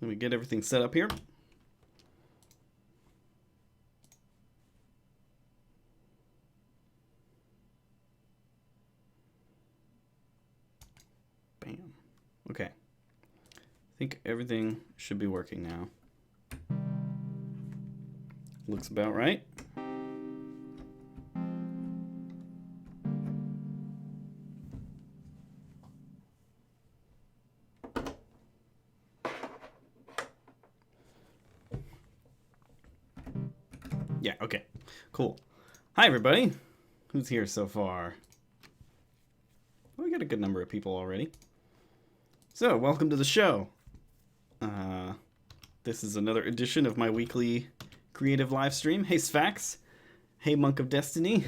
Let me get everything set up here. Bam. Okay. I think everything should be working now. Looks about right. Yeah, okay. Cool. Hi, everybody. Who's here so far? Well, we got a good number of people already. So, welcome to the show. This is another edition of my weekly creative live stream. Hey, Sphax. Hey, Monk of Destiny.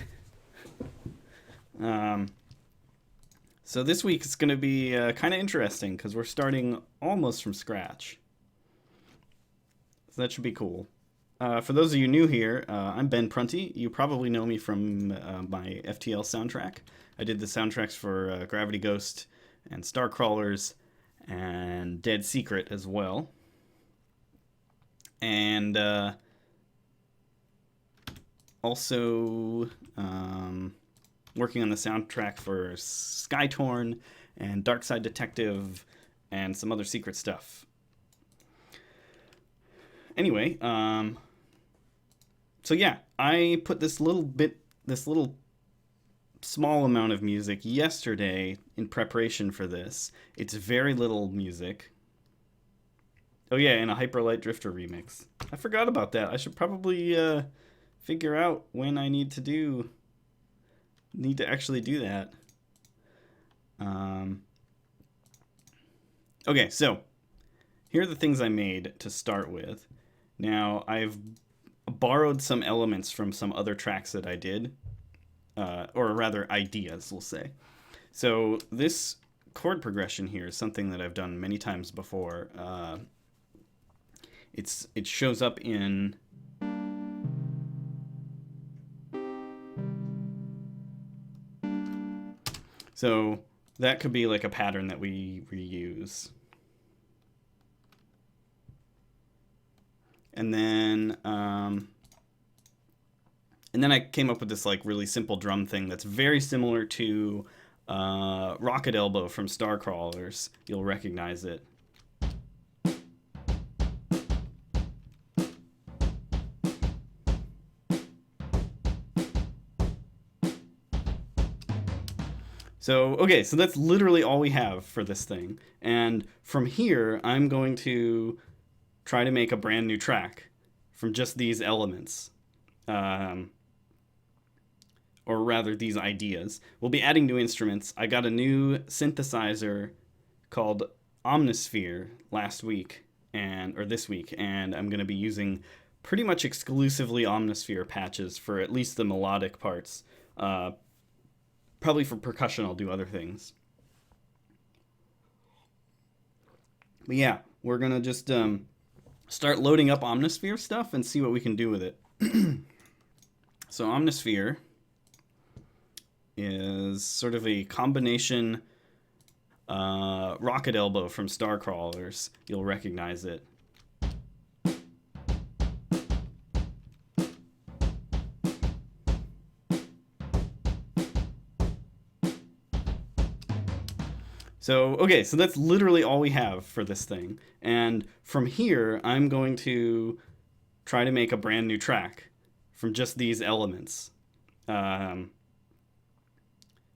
So this week it's going to be kind of interesting because we're starting almost from scratch. So that should be cool. For those of you new here, I'm Ben Prunty. You probably know me from my FTL soundtrack. I did the soundtracks for Gravity Ghost and Starcrawlers and Dead Secret as well. And also working on the soundtrack for Skytorn and Darkside Detective and some other secret stuff. Anyway, so yeah, I put this little small amount of music yesterday in preparation for this. It's very little music. Oh yeah, and a Hyperlight Drifter remix. I forgot about that. I should probably figure out when I need to actually do that. Okay, so here are the things I made to start with. Now, I've borrowed some elements from some other tracks that I did, or rather ideas, we'll say. So this chord progression here is something that I've done many times before. It shows up in so that could be like a pattern that we reuse. And then I came up with this like really simple drum thing that's very similar to Rocket Elbow from Starcrawlers. You'll recognize it. So, okay, so that's literally all we have for this thing. And from here, I'm going to try to make a brand new track from just these elements. Or rather, these ideas. We'll be adding new instruments. I got a new synthesizer called Omnisphere last week, or this week, and I'm going to be using pretty much exclusively Omnisphere patches for at least the melodic parts. Probably for percussion, I'll do other things. But yeah, we're going to just start loading up Omnisphere stuff and see what we can do with it. So Omnisphere is sort of a combination Rocket Elbow from Starcrawlers. You'll recognize it. So, okay, so that's literally all we have for this thing. And from here, I'm going to try to make a brand new track from just these elements. Or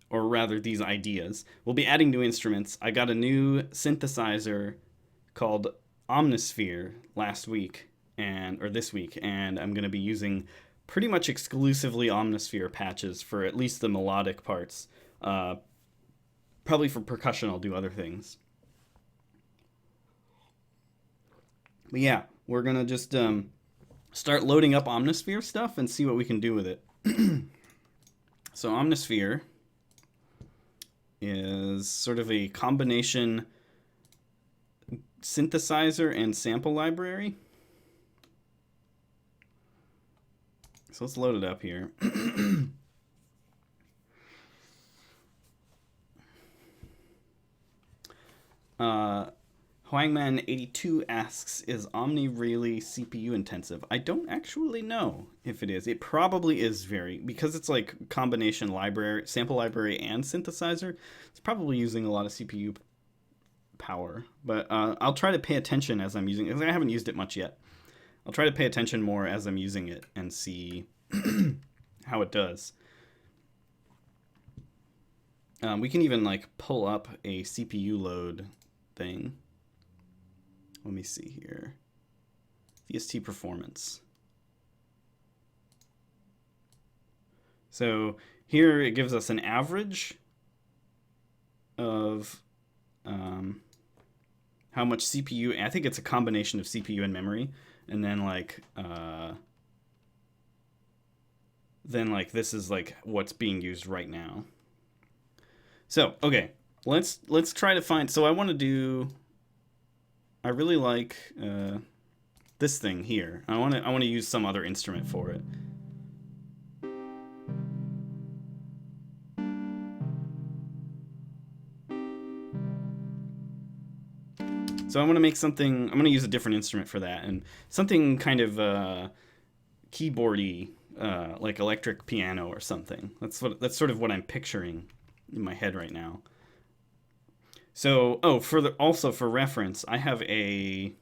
rather, these ideas. We'll be adding new instruments. I got a new synthesizer called Omnisphere last week, or this week, and I'm going to be using pretty much exclusively Omnisphere patches for at least the melodic parts. Probably for percussion, I'll do other things. But yeah, we're going to just start loading up Omnisphere stuff and see what we can do with it. So Omnisphere is sort of a combination synthesizer and sample library. So let's load it up here. Huangman82 asks, is Omni really CPU intensive? I don't actually know if it is. It probably is because it's like combination library, sample library, and synthesizer. It's probably using a lot of CPU power. But I'll try to pay attention as I'm using it, because I haven't used it much yet. I'll try to pay attention more as I'm using it and see how it does. We can even like pull up a CPU load thing. Let me see here. VST performance. So here it gives us an average of how much CPU. I think it's a combination of CPU and memory, and then like this is like what's being used right now. So okay, let's try to find. So I want to do. I really like this thing here. I want to use some other instrument for it. So I want to make something. I'm going to use a different instrument for that, and something kind of keyboardy, like electric piano or something. That's sort of what I'm picturing in my head right now. So, also for reference, I have a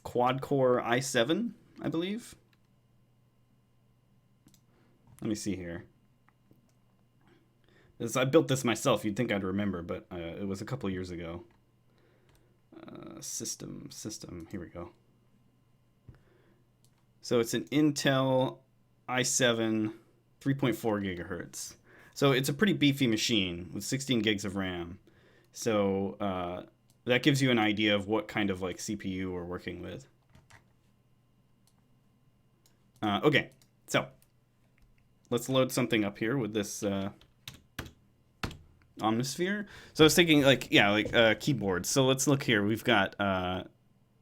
quad-core i7, I believe. Let me see here. I built this myself. You'd think I'd remember, but it was a couple years ago. System. Here we go. So it's an Intel i7, 3.4 gigahertz. So it's a pretty beefy machine with 16 gigs of RAM. So that gives you an idea of what kind of like CPU we're working with. Okay, so let's load something up here with this Omnisphere. So I was thinking like, keyboards. So let's look here. We've got,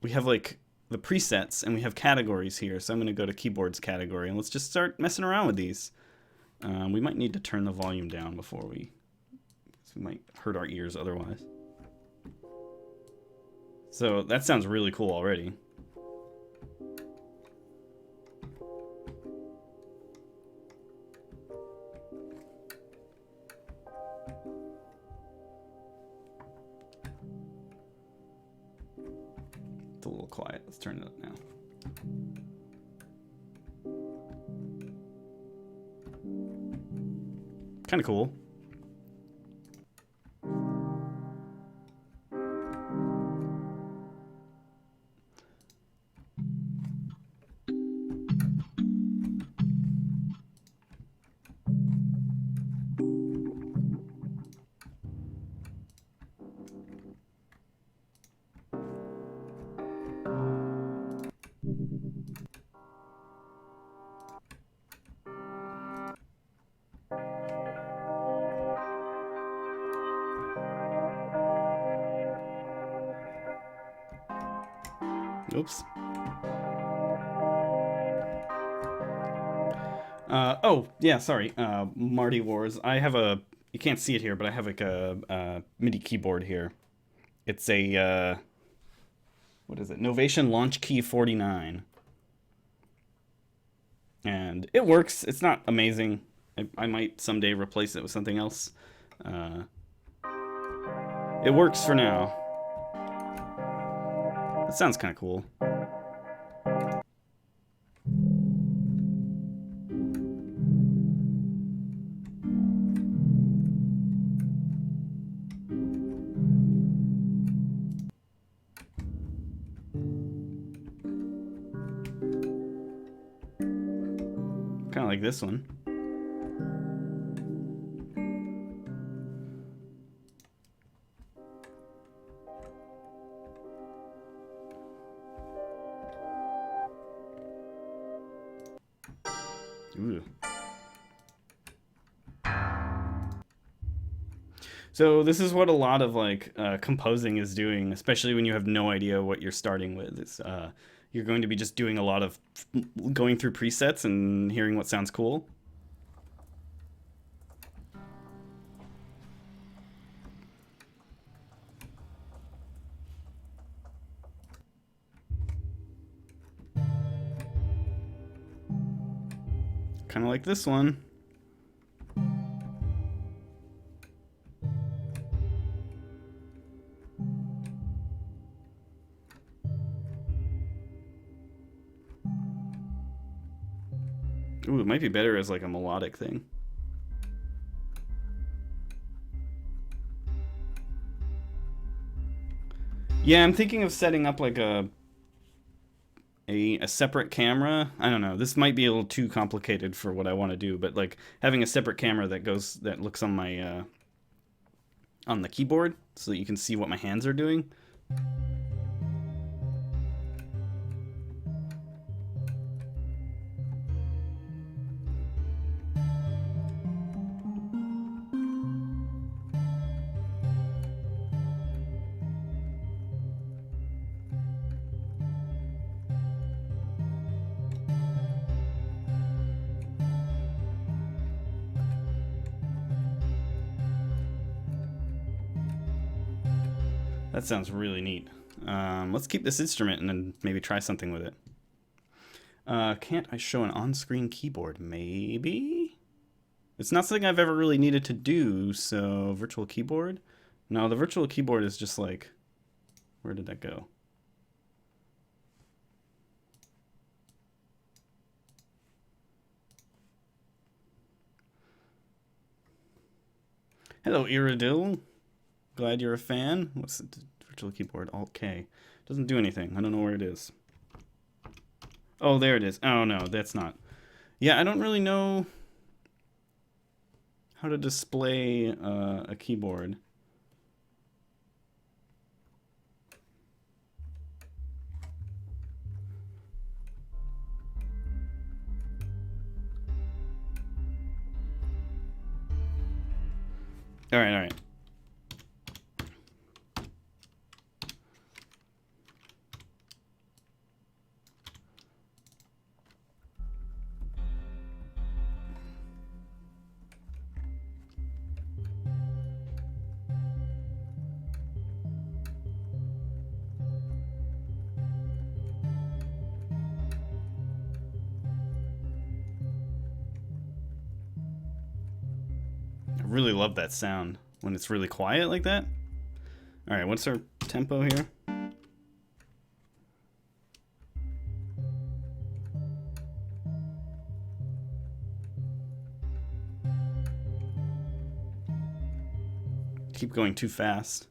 we have like the presets and we have categories here. So I'm going to go to keyboards category and let's just start messing around with these. We might need to turn the volume down before we might hurt our ears otherwise. So that sounds really cool already. It's a little quiet. Let's turn it up now. Kind of cool. Oops. Oh, yeah, sorry. Marty Wars. I have you can't see it here, but I have like a MIDI keyboard here. It's a, what is it? Novation Launch Key 49. And it works. It's not amazing. I might someday replace it with something else. It works for now. That sounds kind of cool. Kind of like this one. Ooh. So this is what a lot of like composing is doing, especially when you have no idea what you're starting with. It's, you're going to be just doing a lot of going through presets and hearing what sounds cool. kind of like this one. Ooh, it might be better as like a melodic thing. Yeah, I'm thinking of setting up like a separate camera. I don't know. This might be a little too complicated for what I want to do, but like having a separate camera that looks on my on the keyboard so that you can see what my hands are doing. That sounds really neat. Let's keep this instrument and then maybe try something with it. Can't I show an on-screen keyboard? Maybe? It's not something I've ever really needed to do, so virtual keyboard? No, the virtual keyboard is just like... Where did that go? Hello, Iridil. Glad you're a fan. What's the virtual keyboard? Alt-K. Doesn't do anything. I don't know where it is. Oh, there it is. Oh, no, that's not. Yeah, I don't really know how to display a keyboard. All right, all right. I really love that sound when it's really quiet like that. All right, what's our tempo here? Keep going too fast.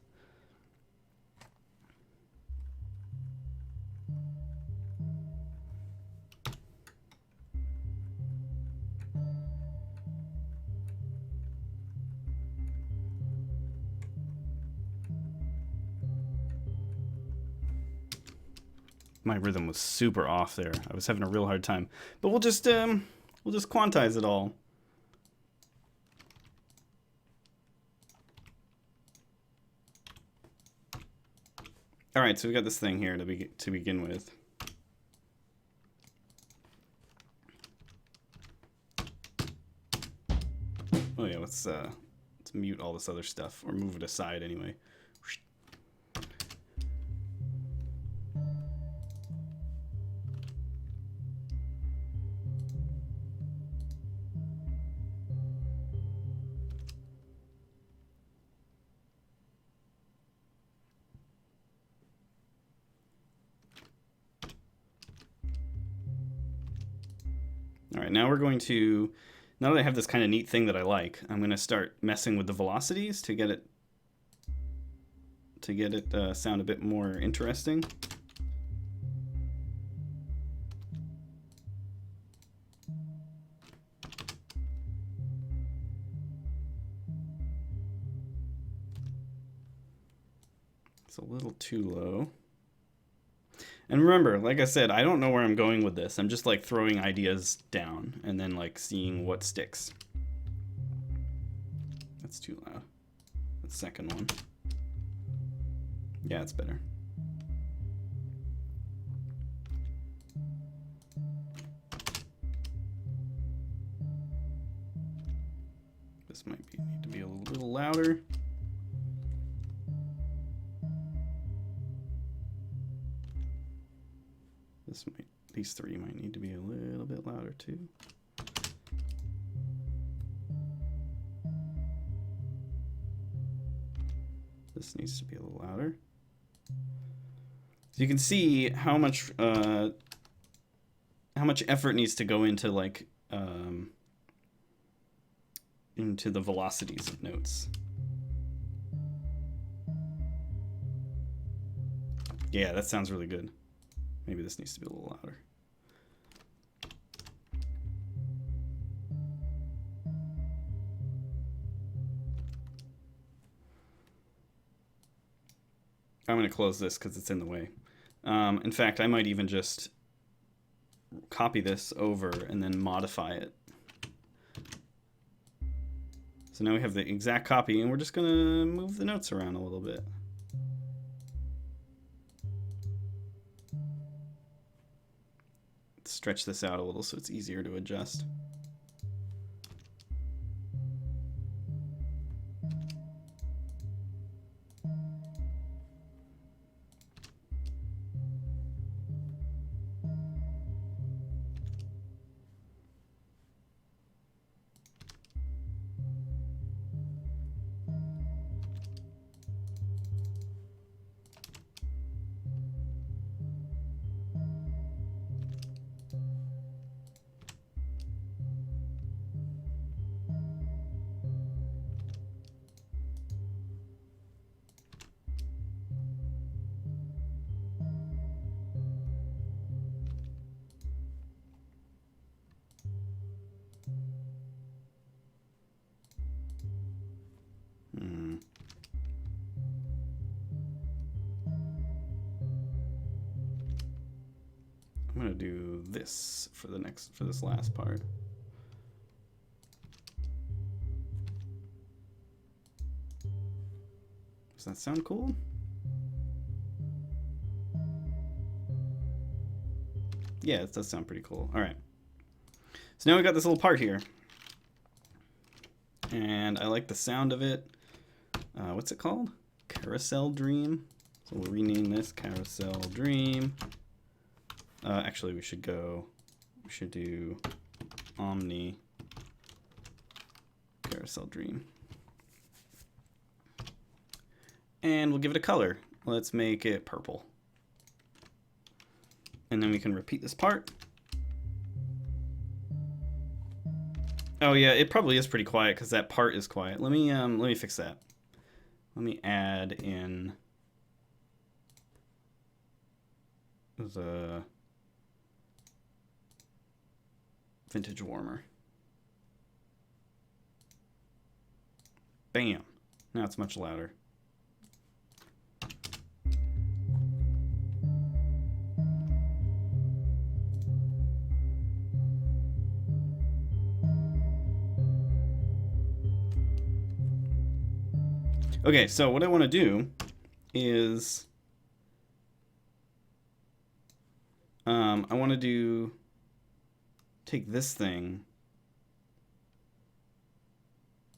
My rhythm was super off there. I was having a real hard time. But we'll just quantize it all. All right, so we got this thing here to begin with. Oh yeah, let's mute all this other stuff, or move it aside anyway. All right, now we're going to, now that I have this kind of neat thing that I like, I'm going to start messing with the velocities to get it sound a bit more interesting. It's a little too low. And remember, like I said, I don't know where I'm going with this. I'm just like throwing ideas down and then like seeing what sticks. That's too loud. The second one. Yeah, it's better. This might need to be a little louder. These three might need to be a little bit louder too. This needs to be a little louder. So you can see how much effort needs to go into like into the velocities of notes. Yeah, that sounds really good. Maybe this needs to be a little louder. I'm going to close this because it's in the way. In fact, I might even just copy this over and then modify it. So now we have the exact copy, and we're just going to move the notes around a little bit. Stretch this out a little so it's easier to adjust. I'm gonna do this for this last part. Does that sound cool? Yeah, it does sound pretty cool. All right. So now we got this little part here. And I like the sound of it. What's it called? Carousel Dream. So we'll rename this Carousel Dream. Actually, we should do Omni Carousel Dream. And we'll give it a color. Let's make it purple. And then we can repeat this part. Oh yeah, it probably is pretty quiet because that part is quiet. Let me fix that. Let me add in the vintage warmer. Bam. Now it's much louder. Okay, so what I want to do is I want to take this thing.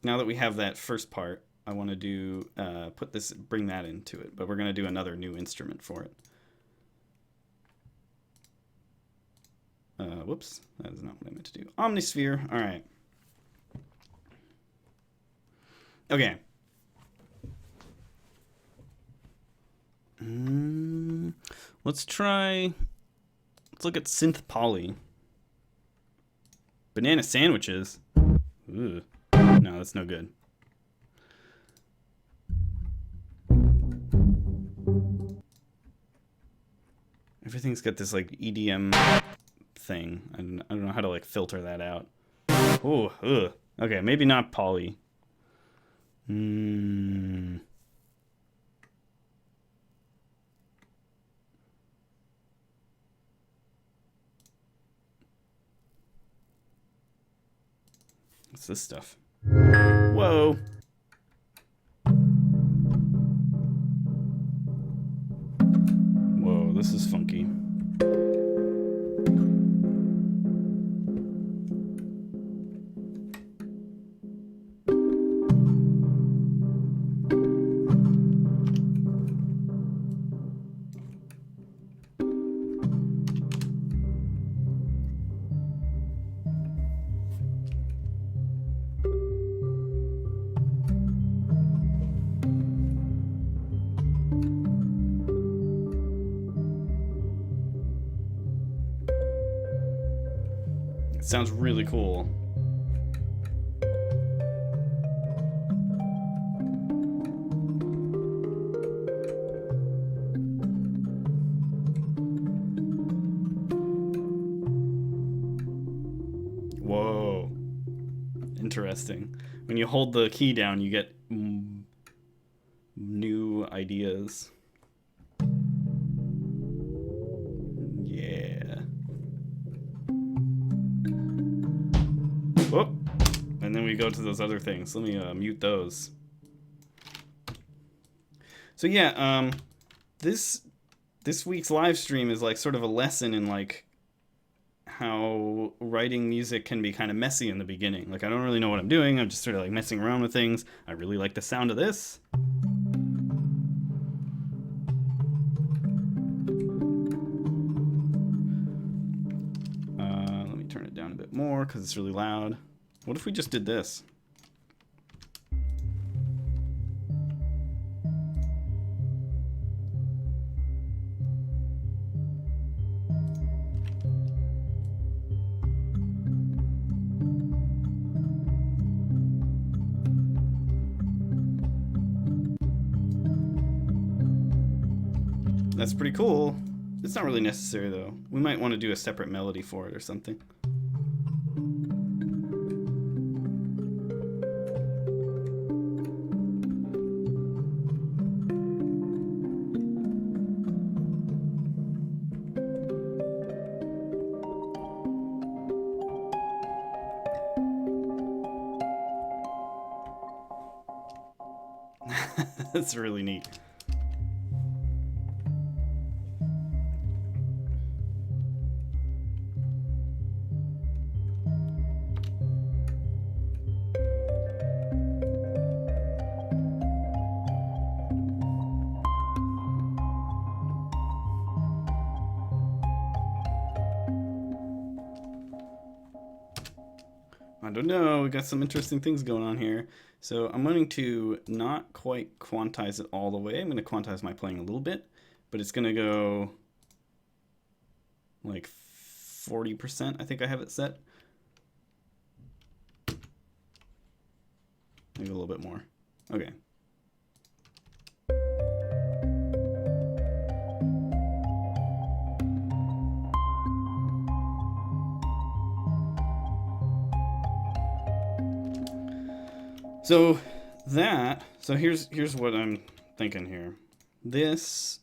Now that we have that first part, I want to do bring that into it, but we're going to do another new instrument for it. Whoops, that is not what I meant to do. Omnisphere. All right. Okay. Let's look at synth poly. Banana sandwiches. Ooh. No, that's no good. Everything's got this like EDM thing. I don't know how to like filter that out. Oh, ugh. Okay, maybe not poly. What's this stuff? Whoa. Whoa, this is funky. sounds really cool. Whoa. Interesting. When you hold the key down, you get new ideas. Yeah. Whoop. And then we go to those other things. Let me mute those. So yeah, this week's live stream is like sort of a lesson in like how writing music can be kind of messy in the beginning. Like I don't really know what I'm doing. I'm just sort of like messing around with things. I really like the sound of this. Let me turn it down a bit more because it's really loud. What if we just did this? That's pretty cool. It's not really necessary though. We might want to do a separate melody for it or something. That's really neat. I don't know, we got some interesting things going on here. So I'm going to not quite quantize it all the way. I'm going to quantize my playing a little bit, but it's going to go like 40%. I think I have it set. Maybe a little bit more. Okay. So here's what I'm thinking here. This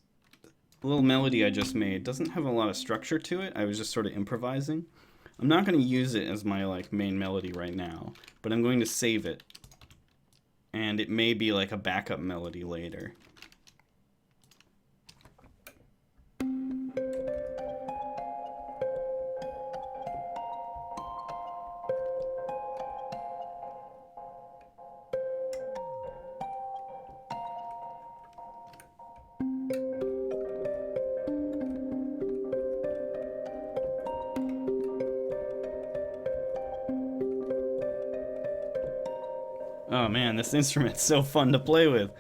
little melody I just made doesn't have a lot of structure to it. I was just sort of improvising. I'm not going to use it as my like main melody right now, but I'm going to save it. And it may be like a backup melody later. Oh man, this instrument's so fun to play with.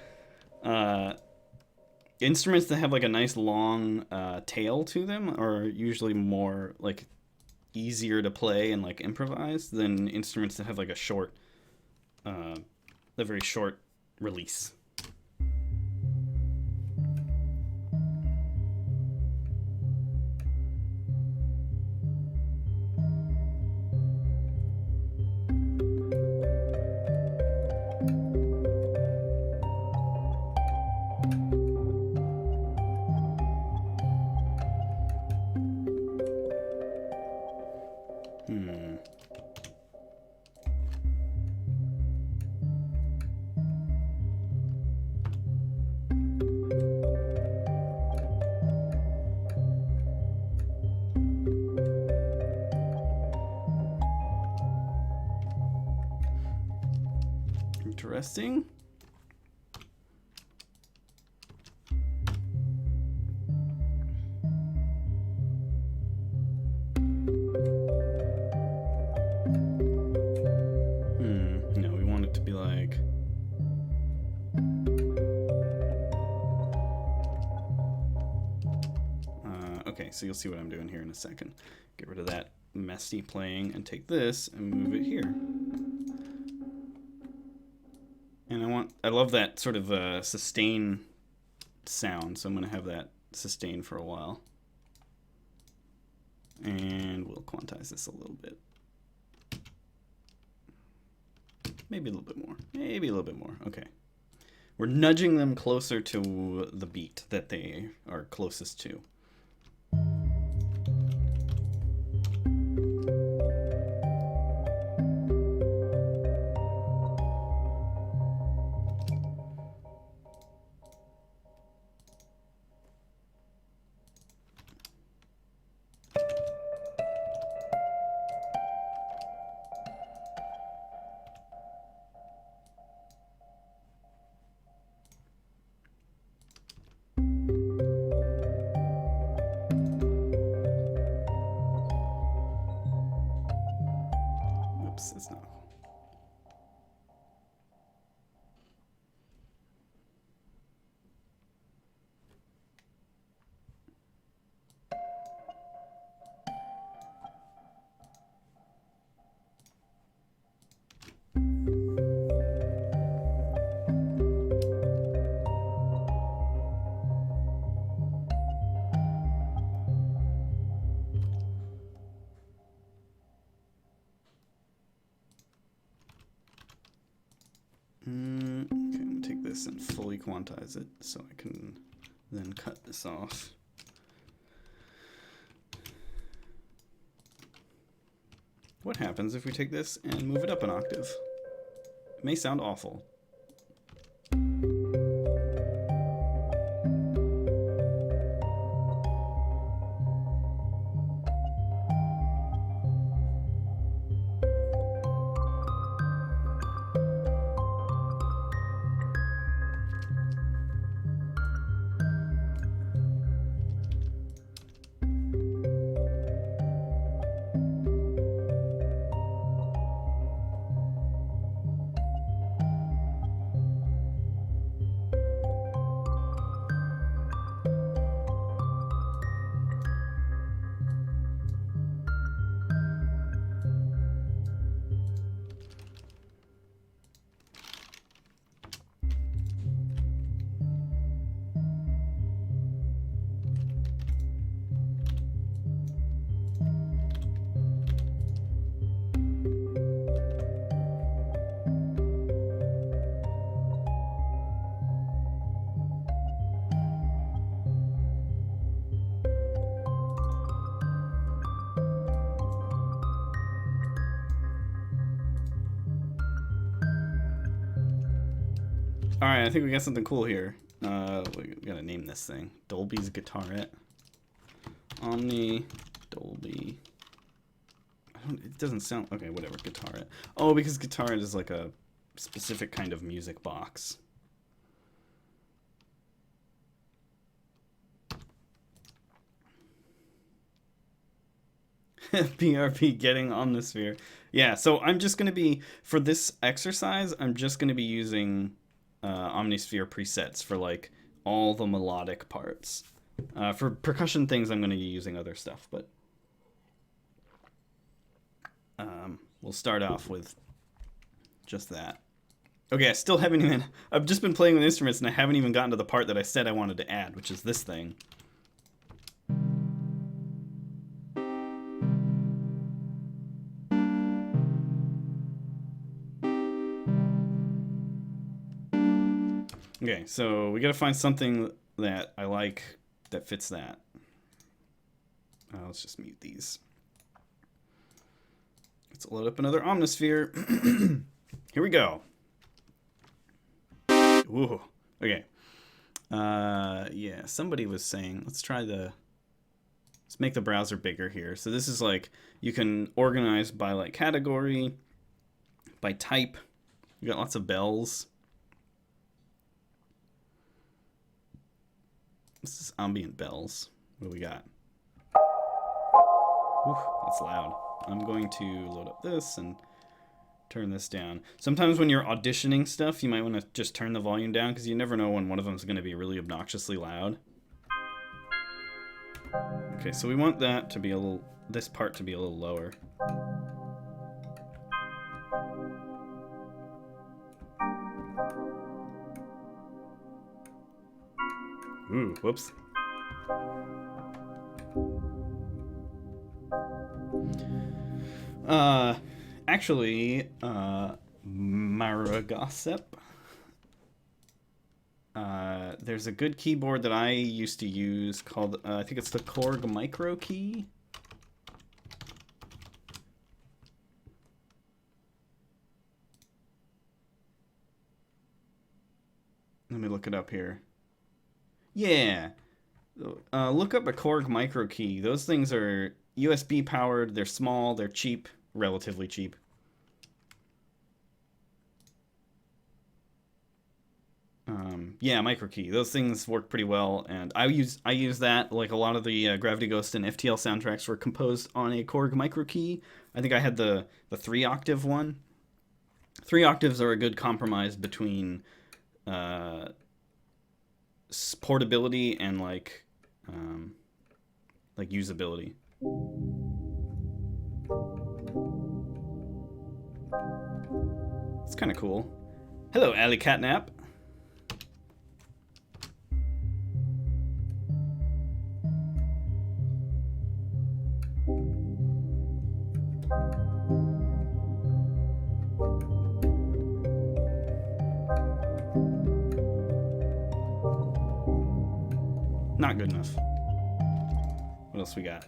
Instruments that have like a nice long tail to them are usually more like easier to play and like improvise than instruments that have like a short, a very short release. Interesting. No, we want it to be like... okay, so you'll see what I'm doing here in a second. Get rid of that messy playing and take this and move it here. And I love that sort of sustain sound, so I'm going to have that sustain for a while. And we'll quantize this a little bit. Maybe a little bit more. Maybe a little bit more. Okay. We're nudging them closer to the beat that they are closest to. It's not. Okay, I'm gonna take this and fully quantize it so I can then cut this off. What happens if we take this and move it up an octave? It may sound awful. Alright, I think we got something cool here. We gotta name this thing. Dolby's Guitarette. Omni Dolby. It doesn't sound... Okay, whatever. Guitarette. Oh, because Guitarette is like a specific kind of music box. PRP getting Omnisphere. Yeah, so I'm just going to be... For this exercise, I'm just going to be using... Omnisphere presets for like all the melodic parts. For percussion things, I'm going to be using other stuff, but we'll start off with just that. Okay, I still haven't even... I've just been playing with instruments and I haven't even gotten to the part that I said I wanted to add, which is this thing. Okay, so we gotta find something that I like that fits that. Let's just mute these. Let's load up another Omnisphere. Here we go. Ooh, okay. Yeah, somebody was saying, let's make the browser bigger here. So this is like, you can organize by like category, by type. You got lots of bells. This is ambient bells. What do we got? Ooh, that's loud. I'm going to load up this and turn this down. Sometimes when you're auditioning stuff, you might want to just turn the volume down because you never know when one of them is going to be really obnoxiously loud. Okay, so we want that to be a little, this part to be a little lower. Ooh, whoops. Actually, Maragossip. There's a good keyboard that I used to use called, I think it's the Korg Micro Key. Let me look it up here. Yeah. Look up a Korg Micro Key. Those things are USB powered, they're small, they're cheap, relatively cheap. Yeah, micro key. Those things work pretty well, and I use that. Like a lot of the Gravity Ghost and FTL soundtracks were composed on a Korg micro key. I think I had the 3-octave one. 3 octaves are a good compromise between portability and like usability. It's kind of cool. Hello, Alley Catnap. Not good enough. What else we got?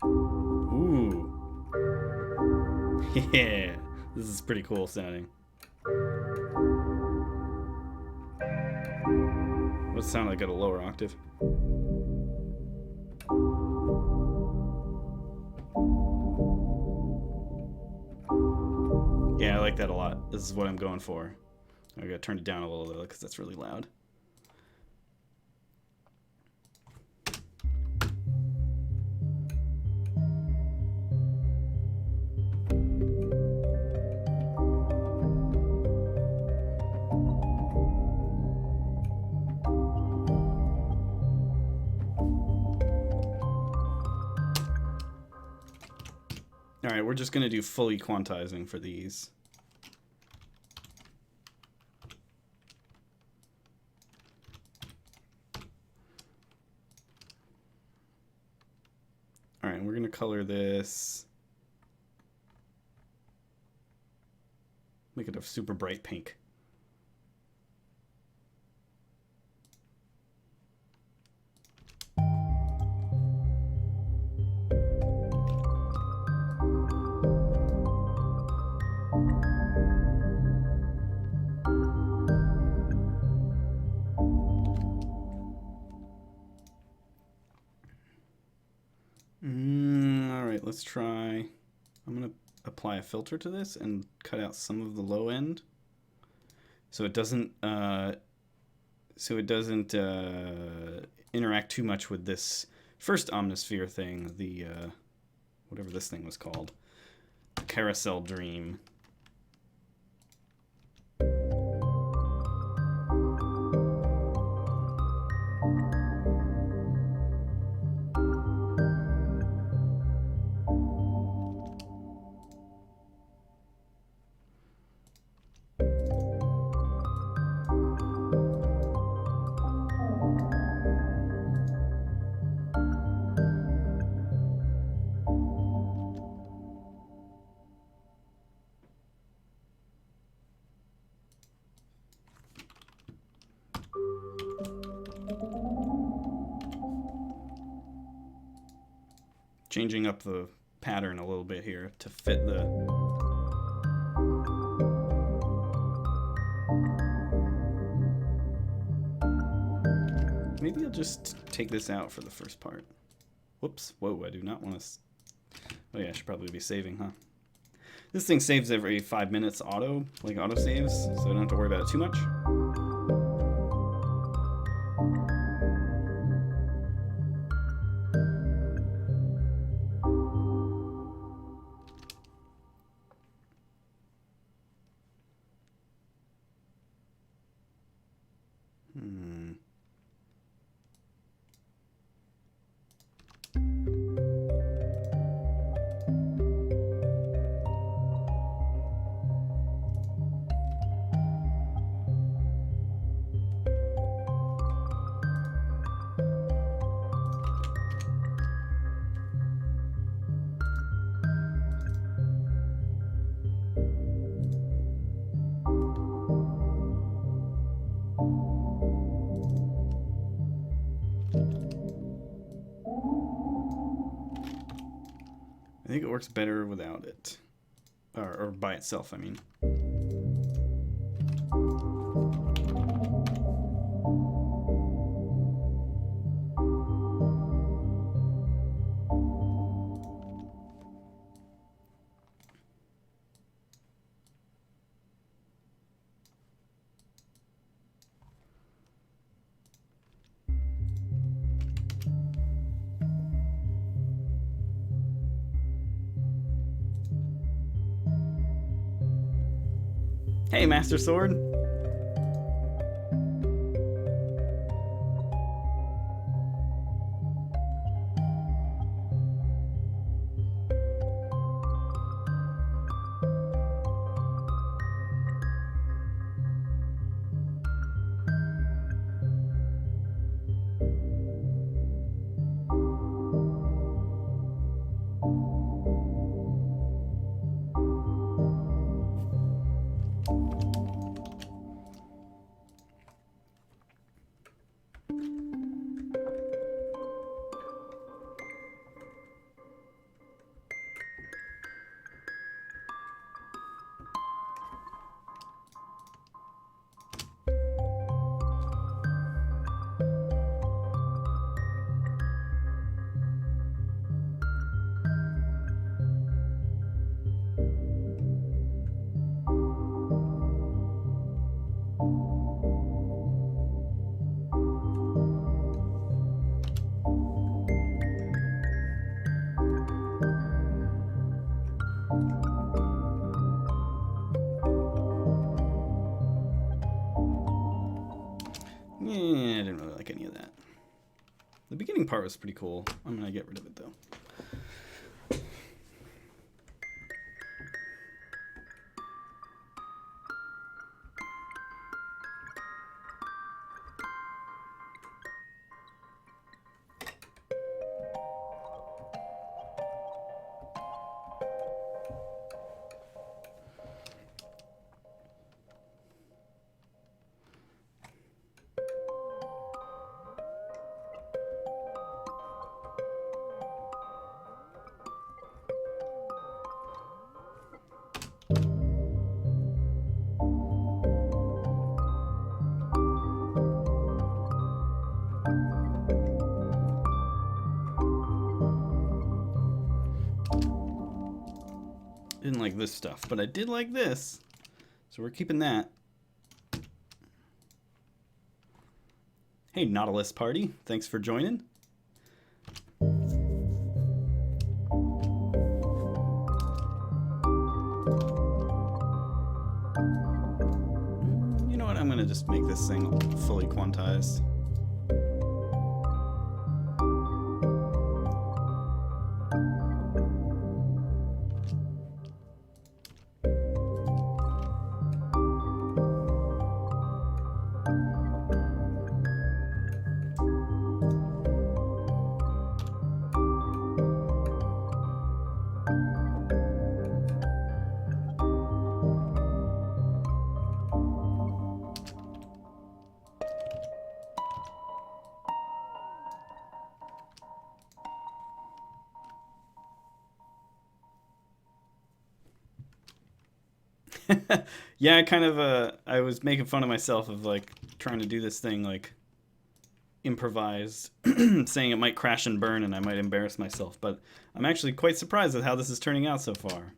Ooh. Yeah. This is pretty cool sounding. What's it sound like at a lower octave? Yeah, I like that a lot. This is what I'm going for. I gotta turn it down a little though, because that's really loud. All right, we're just gonna do fully quantizing for these. All right, we're gonna color this. Make it a super bright pink. All right, let's try. I'm gonna apply a filter to this and cut out some of the low end, so it doesn't interact too much with this first Omnisphere thing, the whatever this thing was called, the Carousel Dream. Changing up the pattern a little bit here to fit the... Maybe I'll just take this out for the first part. Whoops. Whoa, I do not want to... Oh yeah, I should probably be saving, huh? This thing saves every 5 minutes auto saves, so I don't have to worry about it too much. I think it works better without it. Or by itself, I mean. Hey, Master Sword. Yeah, I didn't really like any of that. The beginning part was pretty cool. I'm gonna get rid of it though. Didn't like this stuff, but I did like this. So we're keeping that. Hey, Nautilus Party. Thanks for joining. You know what? I'm going to just make this thing fully quantized. Yeah, kind of. I was making fun of myself of like trying to do this thing like improvised, saying it might crash and burn and I might embarrass myself. But I'm actually quite surprised at how this is turning out so far.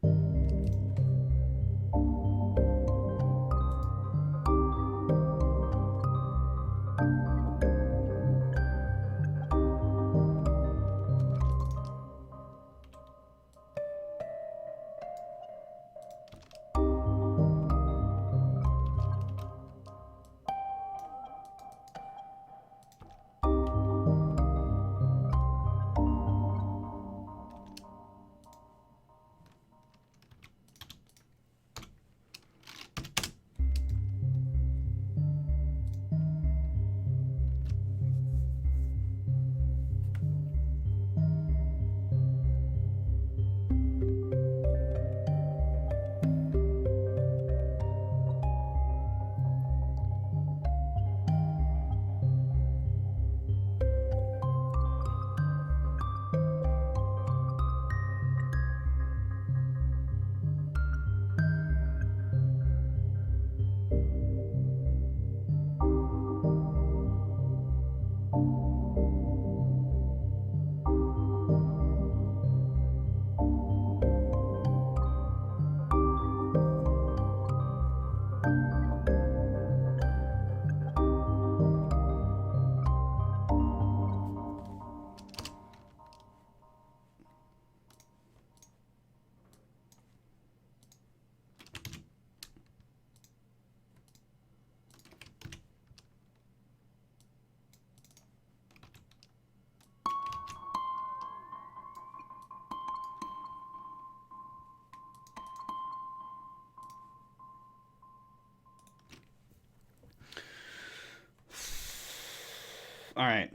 All right.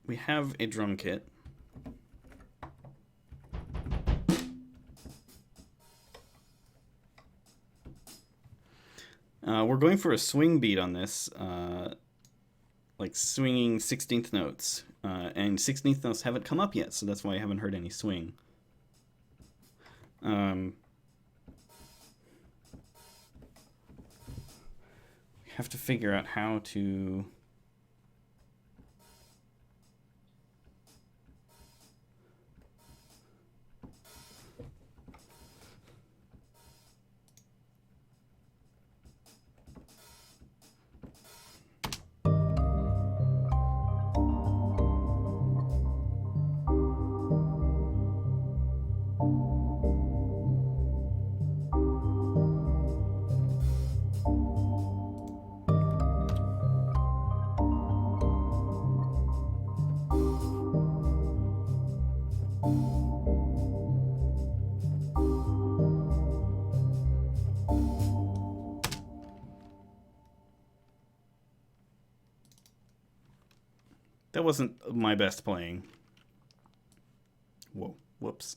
We have a drum kit. We're going for a swing beat on this, like swinging 16th notes. And 16th notes haven't come up yet, so that's why I haven't heard any swing. We have to figure out how to... That wasn't my best playing. Whoa, whoops.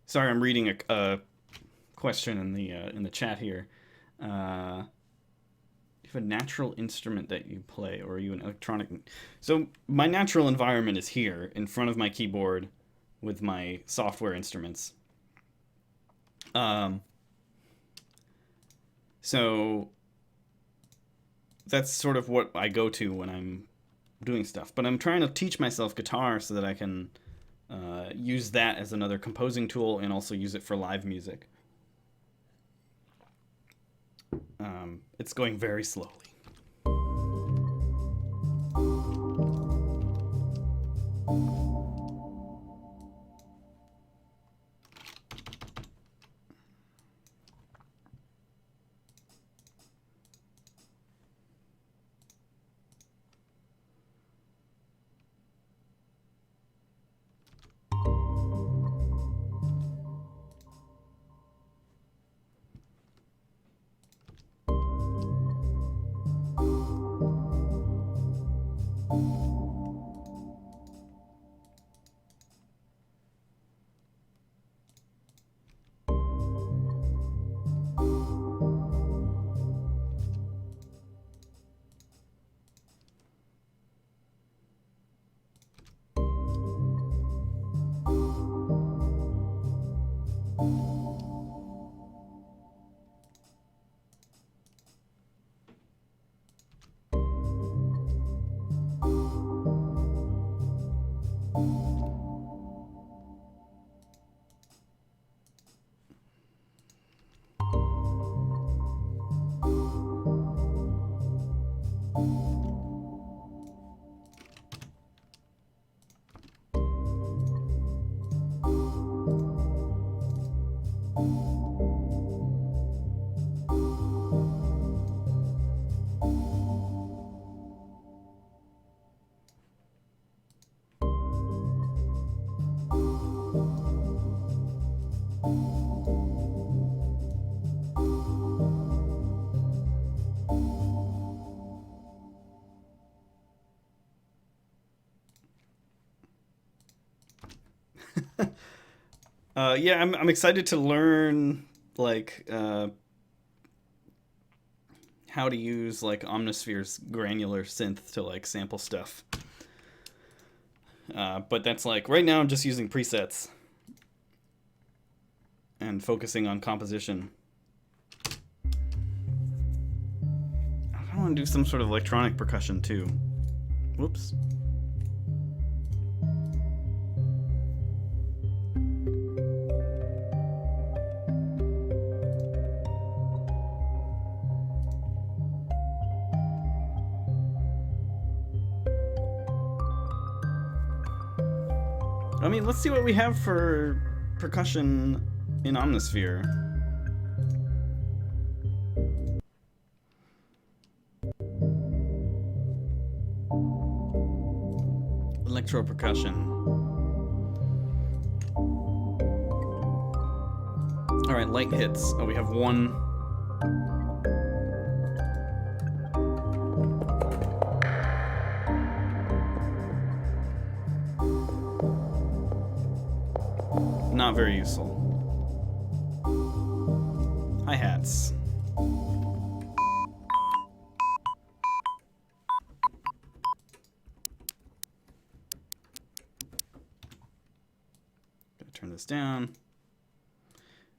Sorry, I'm reading a question in the chat here. Do you have a natural instrument that you play, or are you an electronic? So my natural environment is here in front of my keyboard with my software instruments. So that's sort of what I go to when I'm doing stuff. But I'm trying to teach myself guitar so that I can use that as another composing tool and also use it for live music. It's going very slowly. Yeah, I'm excited to learn like how to use like Omnisphere's granular synth to like sample stuff. But that's like right now I'm just using presets. and focusing on composition. I want to do some sort of electronic percussion too. Whoops. I mean, let's see what we have for percussion in Omnisphere. Electro percussion. All right, light hits. Oh, we have one. Not very useful. Hi-hats. Gonna turn this down.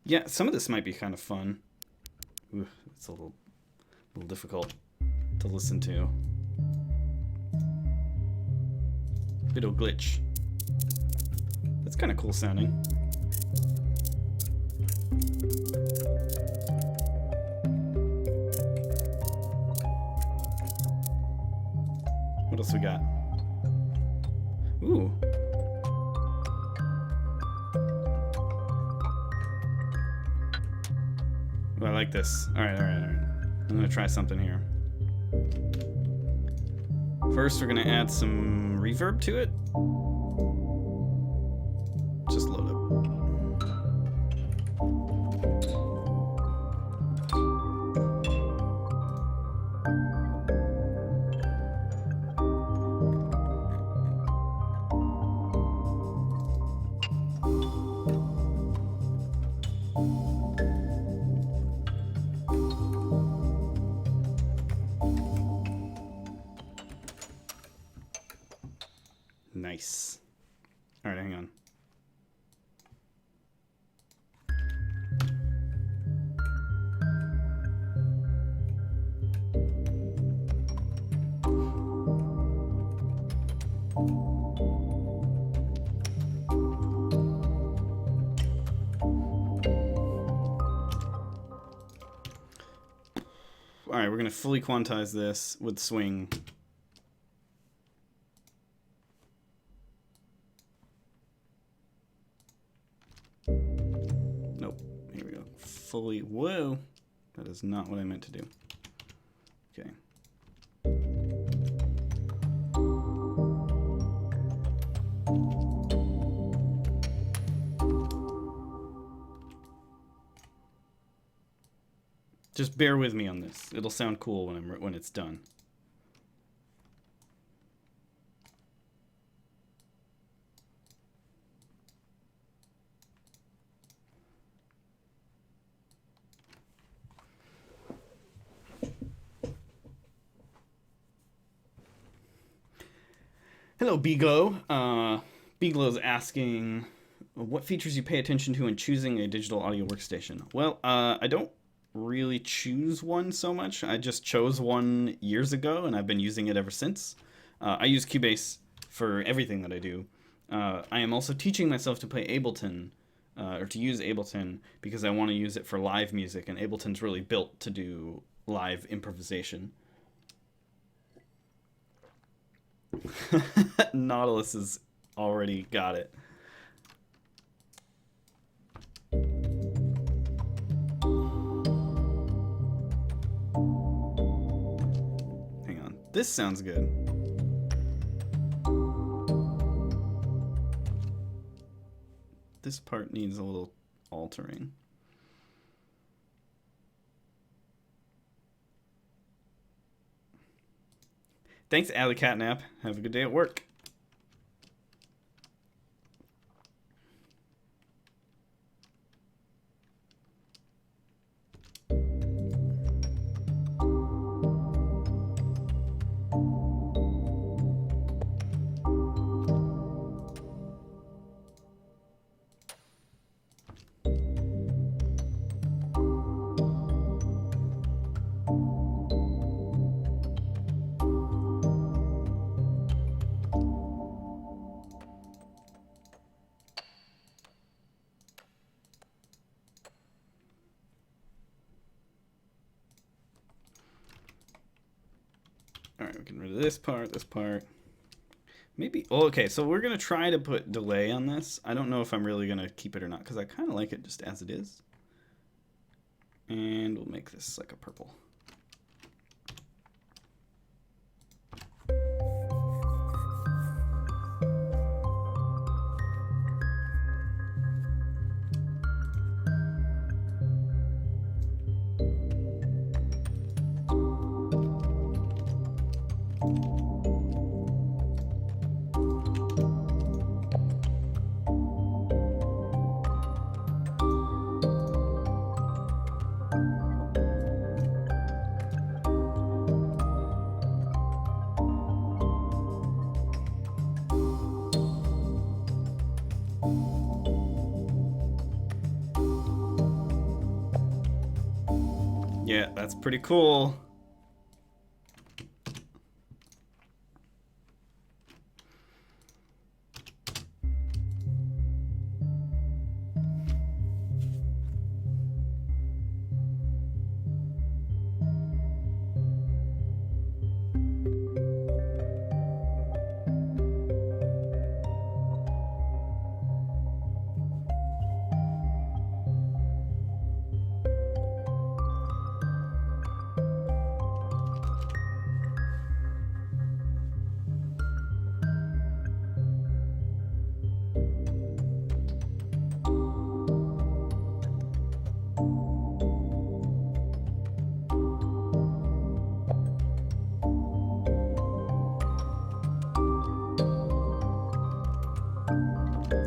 Yeah, some of this might be kind of fun. Ooh, it's a little difficult to listen to. Bit of glitch. That's kind of cool sounding. What else we got? Ooh. Ooh, I like this. All right. I'm gonna try something here. First, we're gonna add some reverb to it. Just load up. Nice. All right, hang on. All right, we're gonna fully quantize this with swing. Nope. Here we go. Fully. Whoa. That is not what I meant to do. Okay. Just bear with me on this. It'll sound cool when it's done. Hello, Biglo. Biglo's asking what features you pay attention to when choosing a digital audio workstation. Well, I don't really choose one so much. I just chose one years ago, and I've been using it ever since. I use Cubase for everything that I do. I am also teaching myself to play Ableton, or to use Ableton, because I want to use it for live music, and Ableton's really built to do live improvisation. Nautilus has already got it. Hang on. This sounds good. This part needs a little altering. Thanks, Alley Catnap. Have a good day at work. All right, we're getting rid of this part. Maybe, oh, okay, so we're gonna try to put delay on this. I don't know if I'm really gonna keep it or not, because I kind of like it just as it is. And we'll make this like a purple. Yeah, that's pretty cool.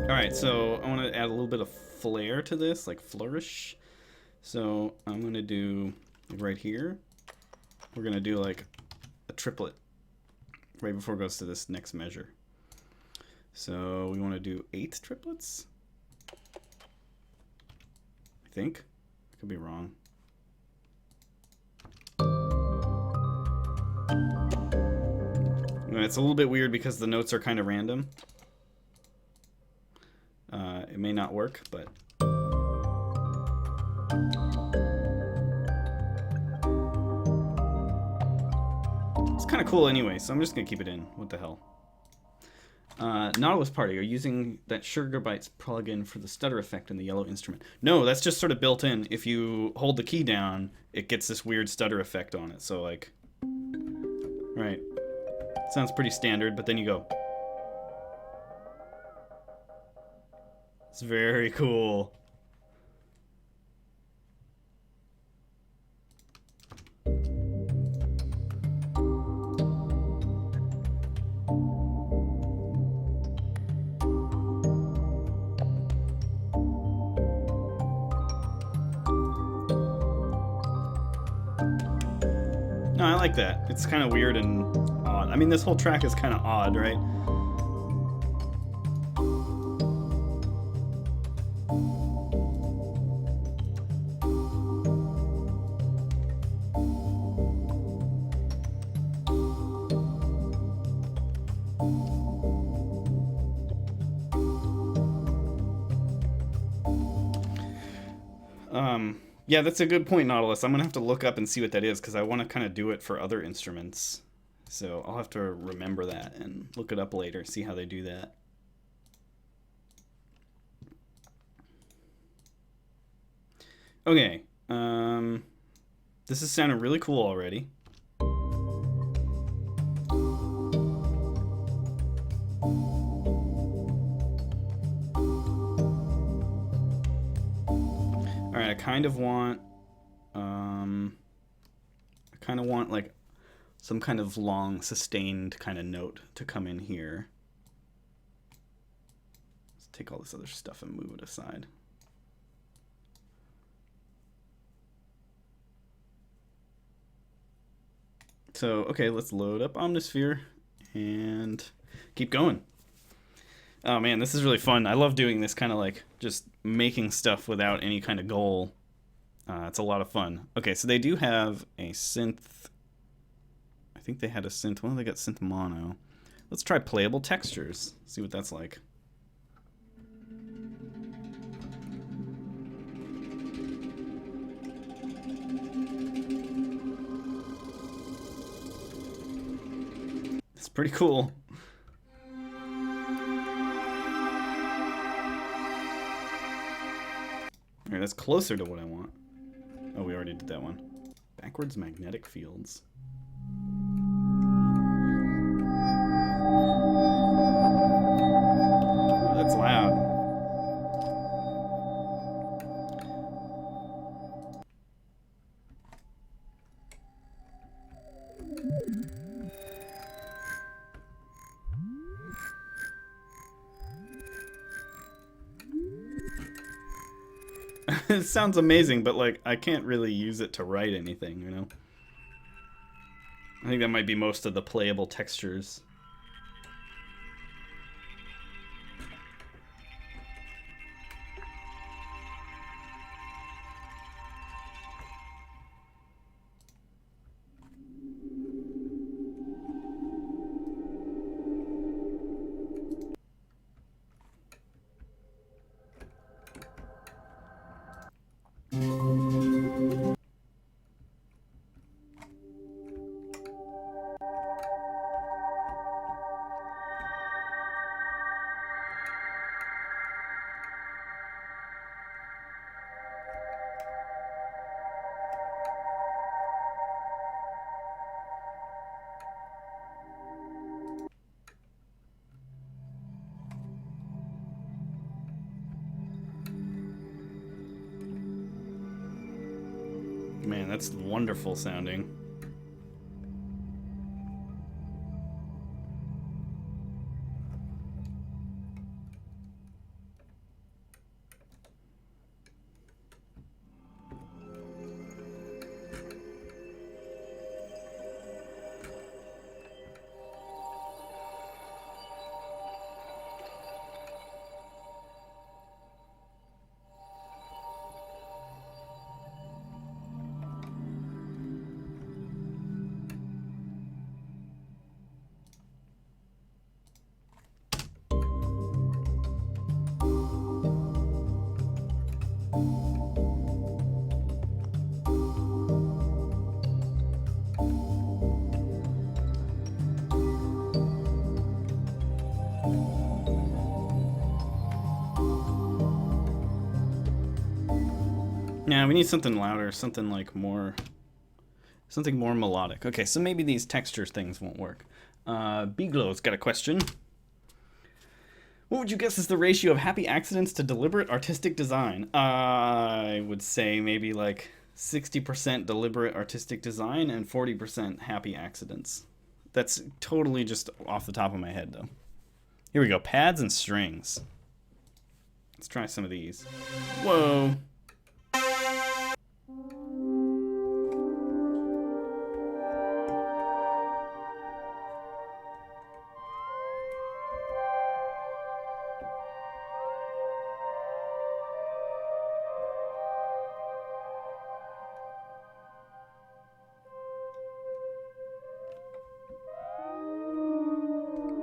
Alright, so I want to add a little bit of flair to this, like flourish. So I'm going to do right here, we're going to do like a triplet right before it goes to this next measure. So we want to do 8 triplets, I think. I could be wrong. It's a little bit weird because the notes are kind of random. It may not work, but it's kind of cool anyway, so I'm just gonna keep it in. What the hell? Nautilus Party, are you using that Sugar Bytes plugin for the stutter effect in the yellow instrument? No, that's just sort of built in. If you hold the key down, it gets this weird stutter effect on it. So like, right, sounds pretty standard, but then you go. It's very cool. No, I like that. It's kind of weird and odd. I mean, this whole track is kind of odd, right? Yeah, that's a good point, Nautilus. I'm going to have to look up and see what that is because I want to kind of do it for other instruments. So I'll have to remember that and look it up later, see how they do that. Okay. This is sounding really cool already. Alright, I kind of want like some kind of long sustained kind of note to come in here. Let's take all this other stuff and move it aside. So, okay, let's load up Omnisphere and keep going. Oh man, this is really fun. I love doing this kind of like just making stuff without any kind of goal. It's a lot of fun. Okay, so they do have a synth. I think they had a synth. Well, they got synth mono. Let's try playable textures. See what that's like. It's pretty cool. Alright, that's closer to what I want. Oh, we already did that one. Backwards magnetic fields. Oh, that's loud. It sounds amazing, but like I can't really use it to write anything, you know? I think that might be most of the playable textures. Man, that's wonderful sounding. Yeah, we need something louder, something like more, something more melodic. Okay, so maybe these texture things won't work. Biglow's got a question. What would you guess is the ratio of happy accidents to deliberate artistic design? I would say maybe like 60% deliberate artistic design and 40% happy accidents. That's totally just off the top of my head, though. Here we go, pads and strings. Let's try some of these. Whoa.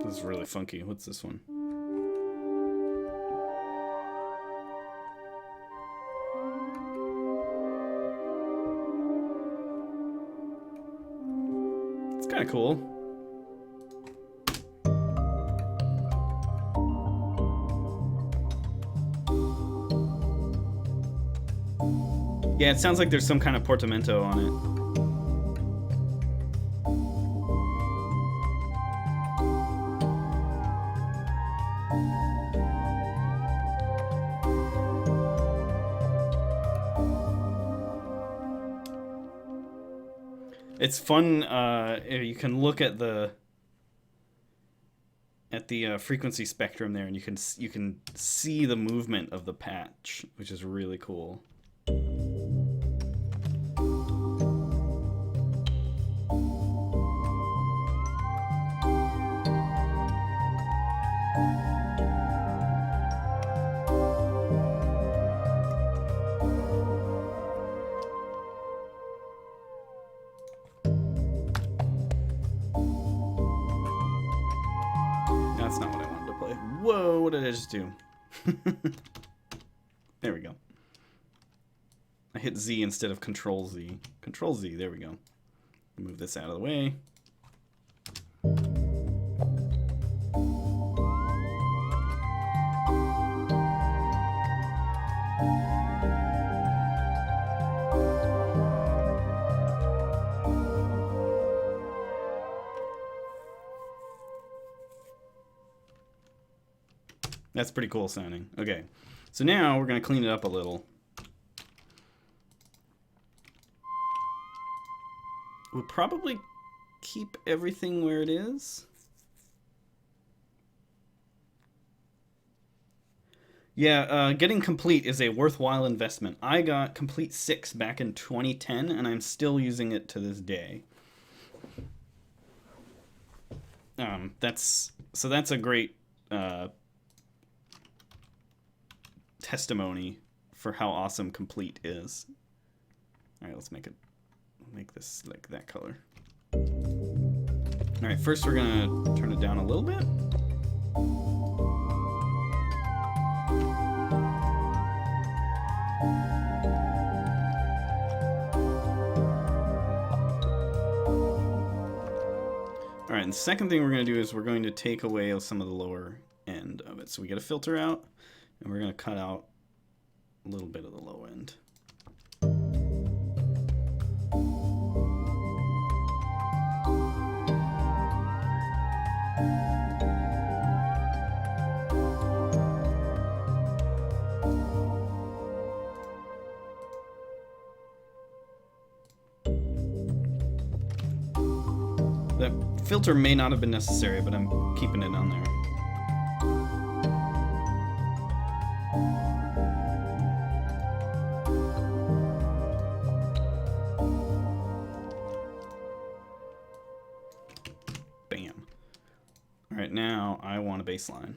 This is really funky. What's this one? It's kind of cool. Yeah, it sounds like there's some kind of portamento on it. It's fun. You can look at the frequency spectrum there, and you can see the movement of the patch, which is really cool. That's not what I wanted to play. Whoa, what did I just do? There we go. I hit Z instead of Control Z. Control Z, there we go. Move this out of the way. That's pretty cool sounding. Okay, so now we're going to clean it up a little. We'll probably keep everything where it is. Yeah, getting Complete is a worthwhile investment. I got Complete 6 back in 2010, and I'm still using it to this day. That's a great testimony for how awesome Complete is. All right, let's make this like that color. All right, first we're gonna turn it down a little bit. All right, and the second thing we're going to do is we're going to take away some of the lower end of it. So we get a filter out, and we're going to cut out a little bit of the low end. That filter may not have been necessary, but I'm keeping it on there. Bam. All right, now I want a bass line.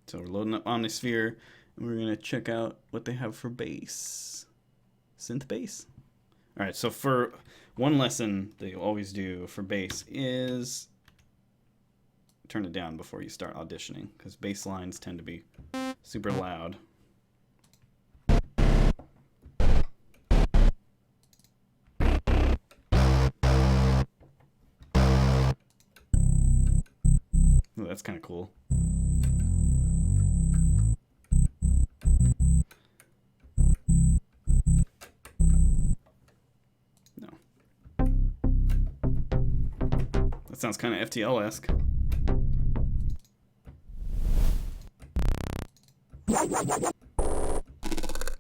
So we're loading up Omnisphere, and we're gonna check out what they have for bass. Synth bass. All right, so for one lesson that you always do for bass is turn it down before you start auditioning, because bass lines tend to be super loud. Oh, that's kind of cool. Sounds kind of FTL-esque.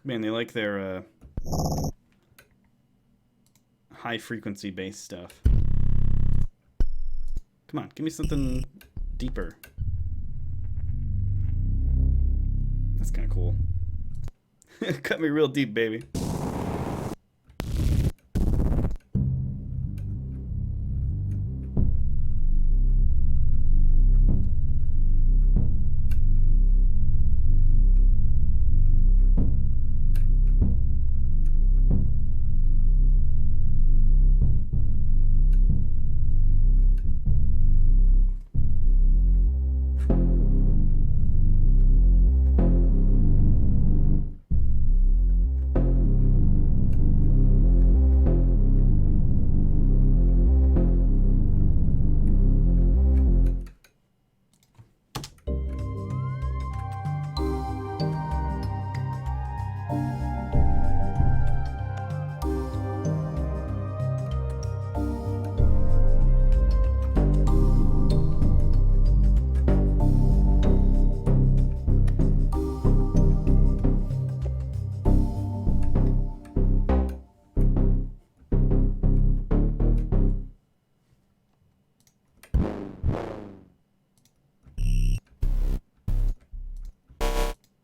Man, they like their high frequency bass stuff. Come on, give me something deeper. That's kind of cool. Cut me real deep, baby.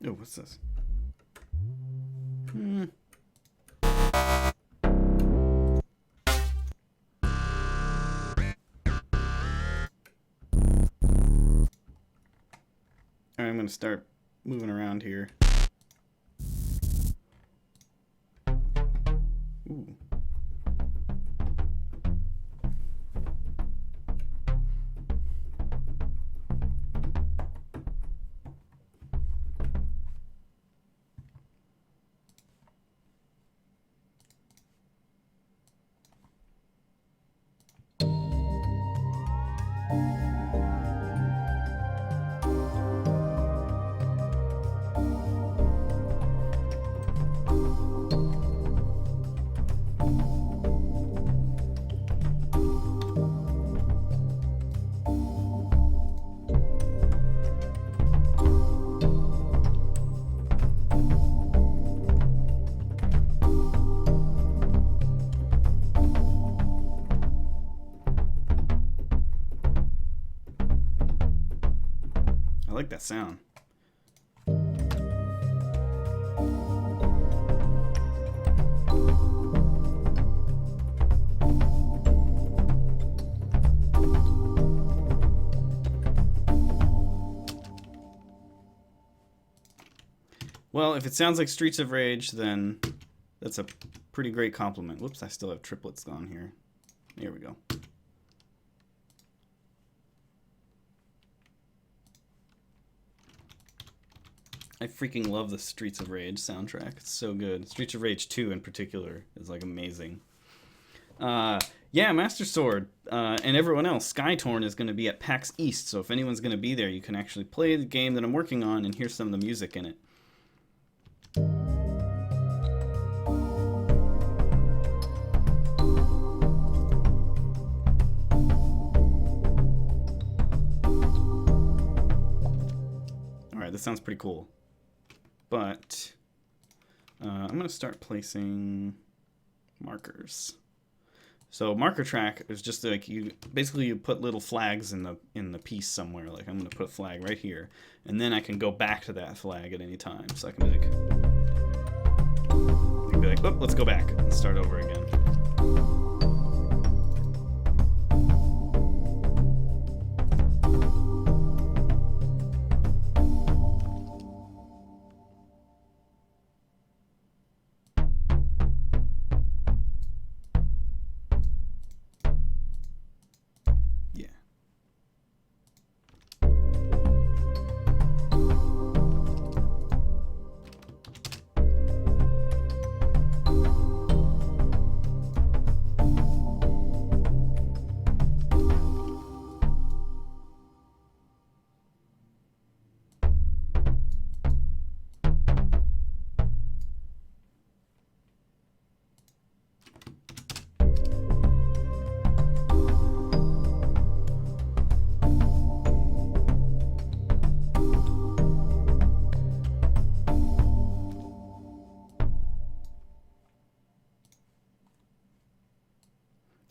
Oh, what's this? Alright, I'm going to start moving around here. Ooh. like that sound. Well, if it sounds like Streets of Rage, then that's a pretty great compliment. Whoops, I still have triplets on here. There we go. I freaking love the Streets of Rage soundtrack. It's so good. Streets of Rage 2 in particular is like amazing. Yeah, Master Sword and everyone else. Skytorn is going to be at PAX East, so if anyone's going to be there, you can actually play the game that I'm working on and hear some of the music in it. Alright, this sounds pretty cool. But I'm going to start placing markers. So marker track is just like you put little flags in the piece somewhere. Like I'm going to put a flag right here, and then I can go back to that flag at any time. So I can be like, oh, let's go back and start over again.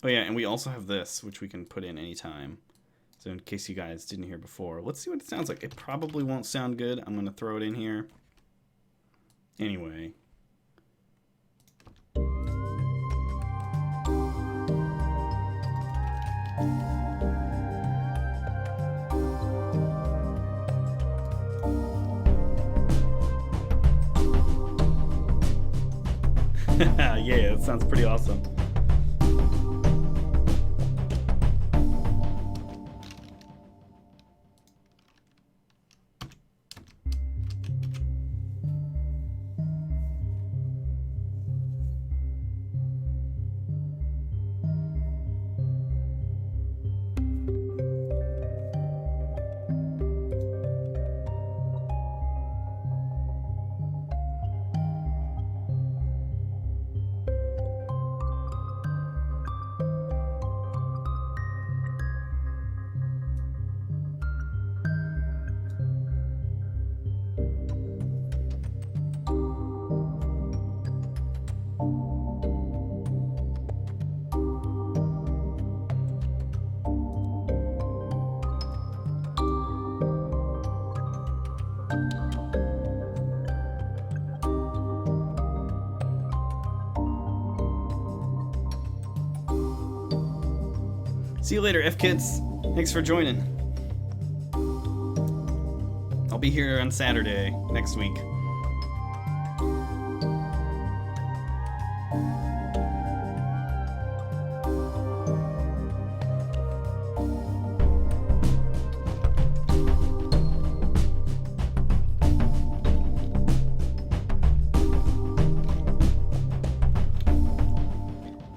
Oh yeah, and we also have this, which we can put in anytime. So in case you guys didn't hear before, let's see what it sounds like. It probably won't sound good. I'm going to throw it in here. Anyway. Yeah, it sounds pretty awesome. See you later, F-Kids. Thanks for joining. I'll be here on Saturday next week.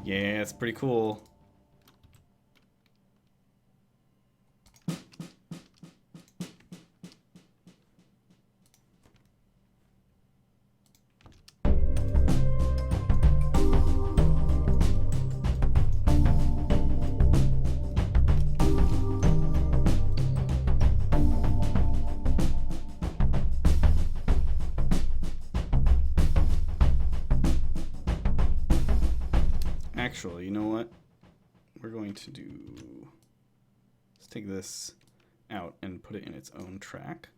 Yeah, it's pretty cool. Actually, you know what? We're going to do... Let's take this out and put it in its own track.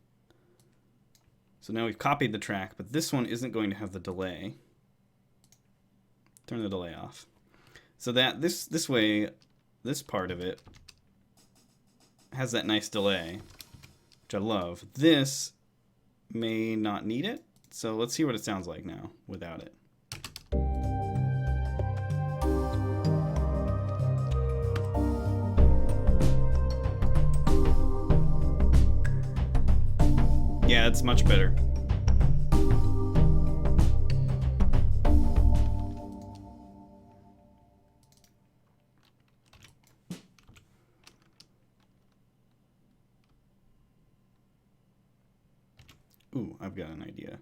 So now we've copied the track, but this one isn't going to have the delay. Turn the delay off. So that this way, this part of it has that nice delay, which I love. This may not need it, so let's see what it sounds like now without it. Yeah, it's much better. Ooh, I've got an idea.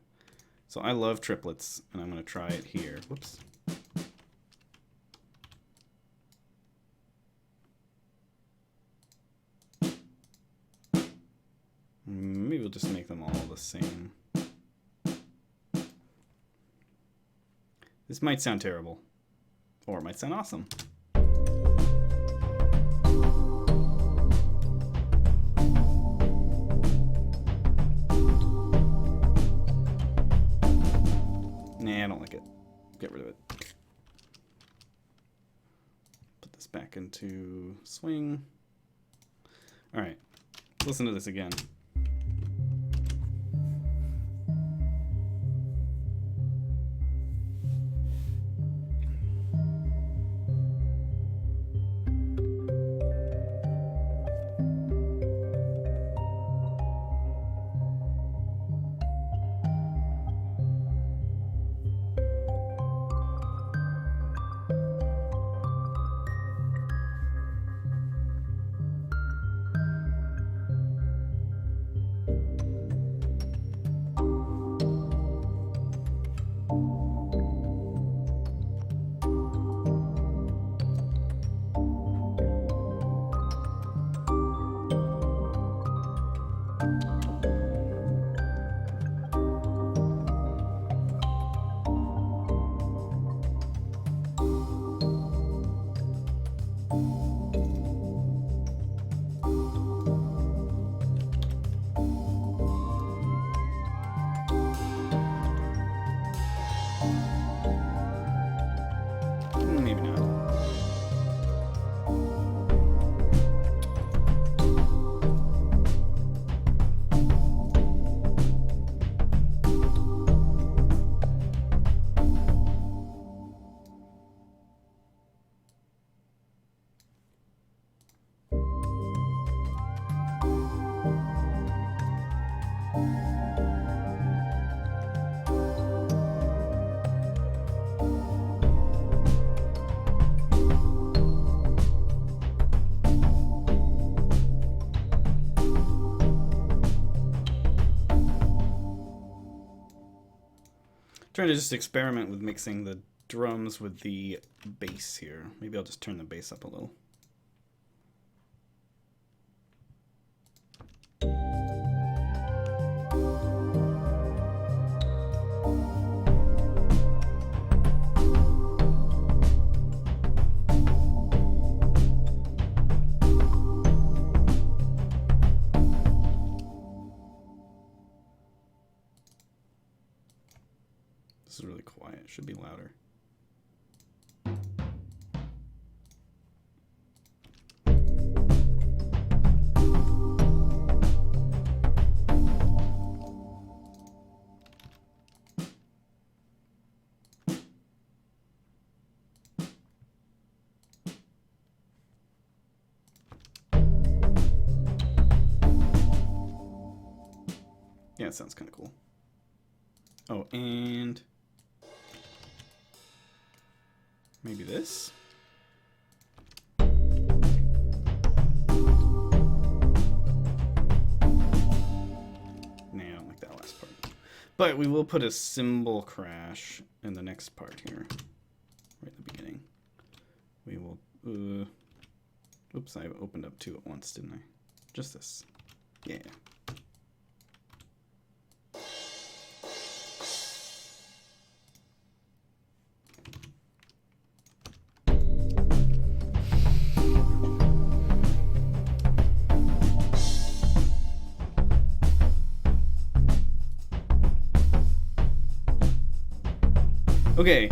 So I love triplets, and I'm going to try it here. Whoops. Maybe we'll just make them all the same. This might sound terrible, or it might sound awesome. Nah, I don't like it. Get rid of it. Put this back into swing. All right, listen to this again. Maybe not. Trying to just experiment with mixing the drums with the bass here. Maybe I'll just turn the bass up a little. This is really quiet. It should be louder. Yeah, it sounds kind of cool. Oh, and maybe this? Nah, I don't like that last part. But we will put a cymbal crash in the next part here. Right at the beginning. We will... oops, I opened up two at once, didn't I? Just this. Yeah. Okay.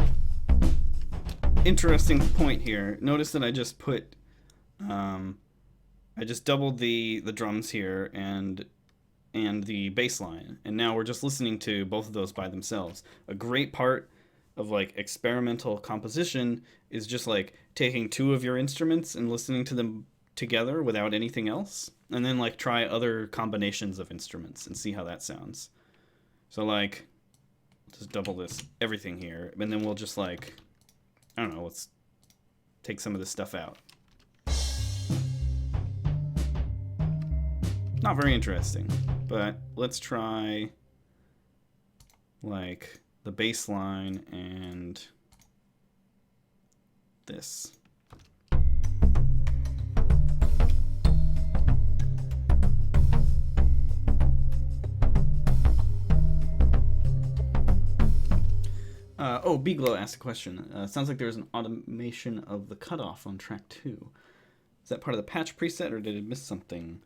Interesting point here. Notice that I just put, I just doubled the drums here and the bass line, and now we're just listening to both of those by themselves. A great part of like experimental composition is just like taking two of your instruments and listening to them together without anything else, and then like try other combinations of instruments and see how that sounds. So like, just double this everything here, and then we'll just like, I don't know, let's take some of this stuff out. Not very interesting, but let's try like the bass line and this. Oh, B-Glow asked a question. Sounds like there's an automation of the cutoff on track 2. Is that part of the patch preset, or did it miss something?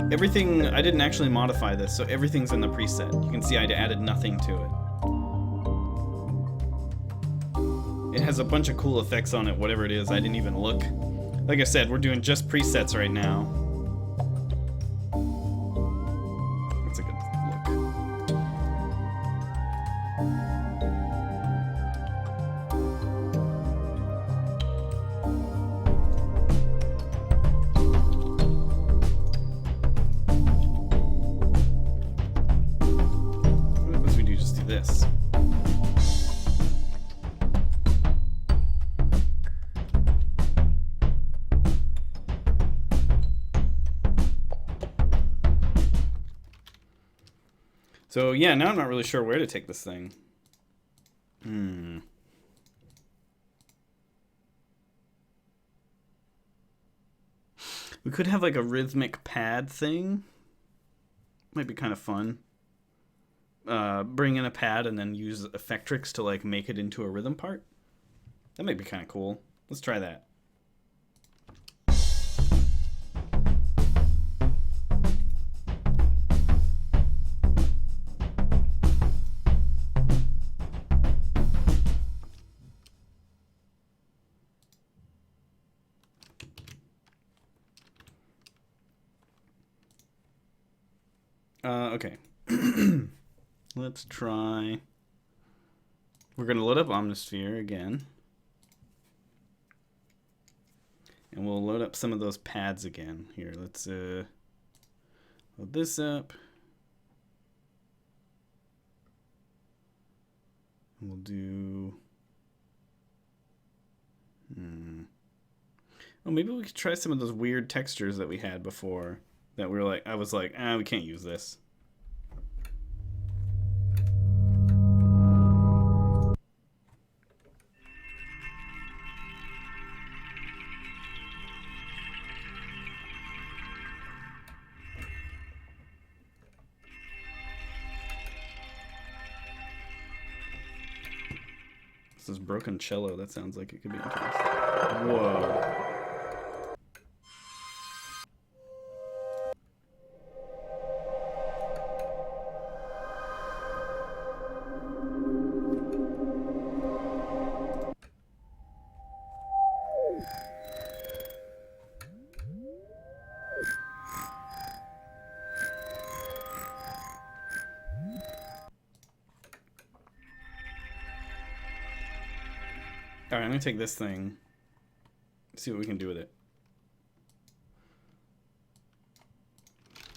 Everything, I didn't actually modify this, so everything's in the preset. You can see I added nothing to it. It has a bunch of cool effects on it, whatever it is. I didn't even look. Like I said, we're doing just presets right now. That's a good look. What we do? Just do this. So yeah, now I'm not really sure where to take this thing. We could have like a rhythmic pad thing. Might be kind of fun. Bring in a pad and then use Effectrix to like make it into a rhythm part. That might be kind of cool. Let's try that. Okay. Let's try. We're going to load up Omnisphere again. And we'll load up some of those pads again. Here, let's load this up. We'll do... Oh, maybe we could try some of those weird textures that we had before. That we were like, I was like, we can't use this. This is broken cello. That sounds like it could be interesting. Whoa. Alright, I'm going to take this thing, see what we can do with it.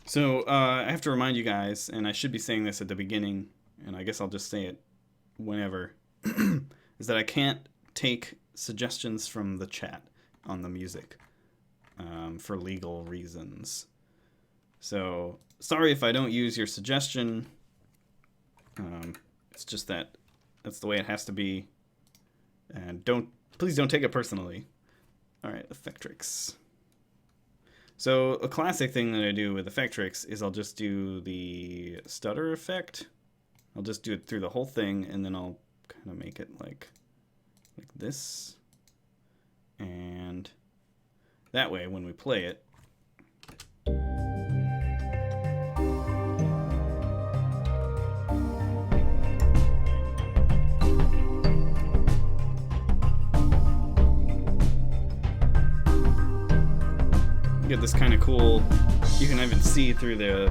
So, I have to remind you guys, and I should be saying this at the beginning, and I guess I'll just say it whenever, is that I can't take suggestions from the chat on the music for legal reasons. So, sorry if I don't use your suggestion. It's just that that's the way it has to be. And please don't take it personally. All right, Effectrix. So a classic thing that I do with Effectrix is I'll just do the stutter effect. I'll just do it through the whole thing, and then I'll kind of make it like this. And that way, when we play it, You get this kind of cool, you can even see through the,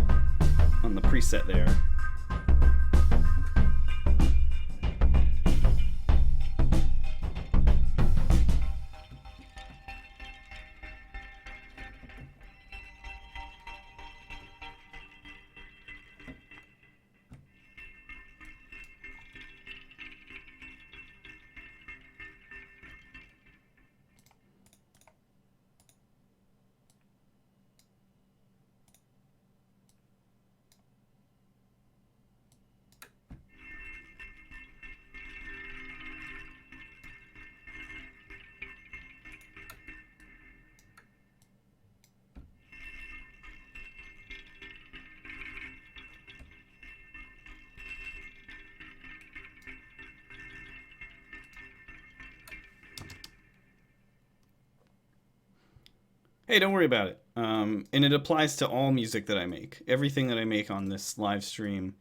on the preset there. Hey, don't worry about it. And it applies to all music that I make. Everything that I make on this live stream,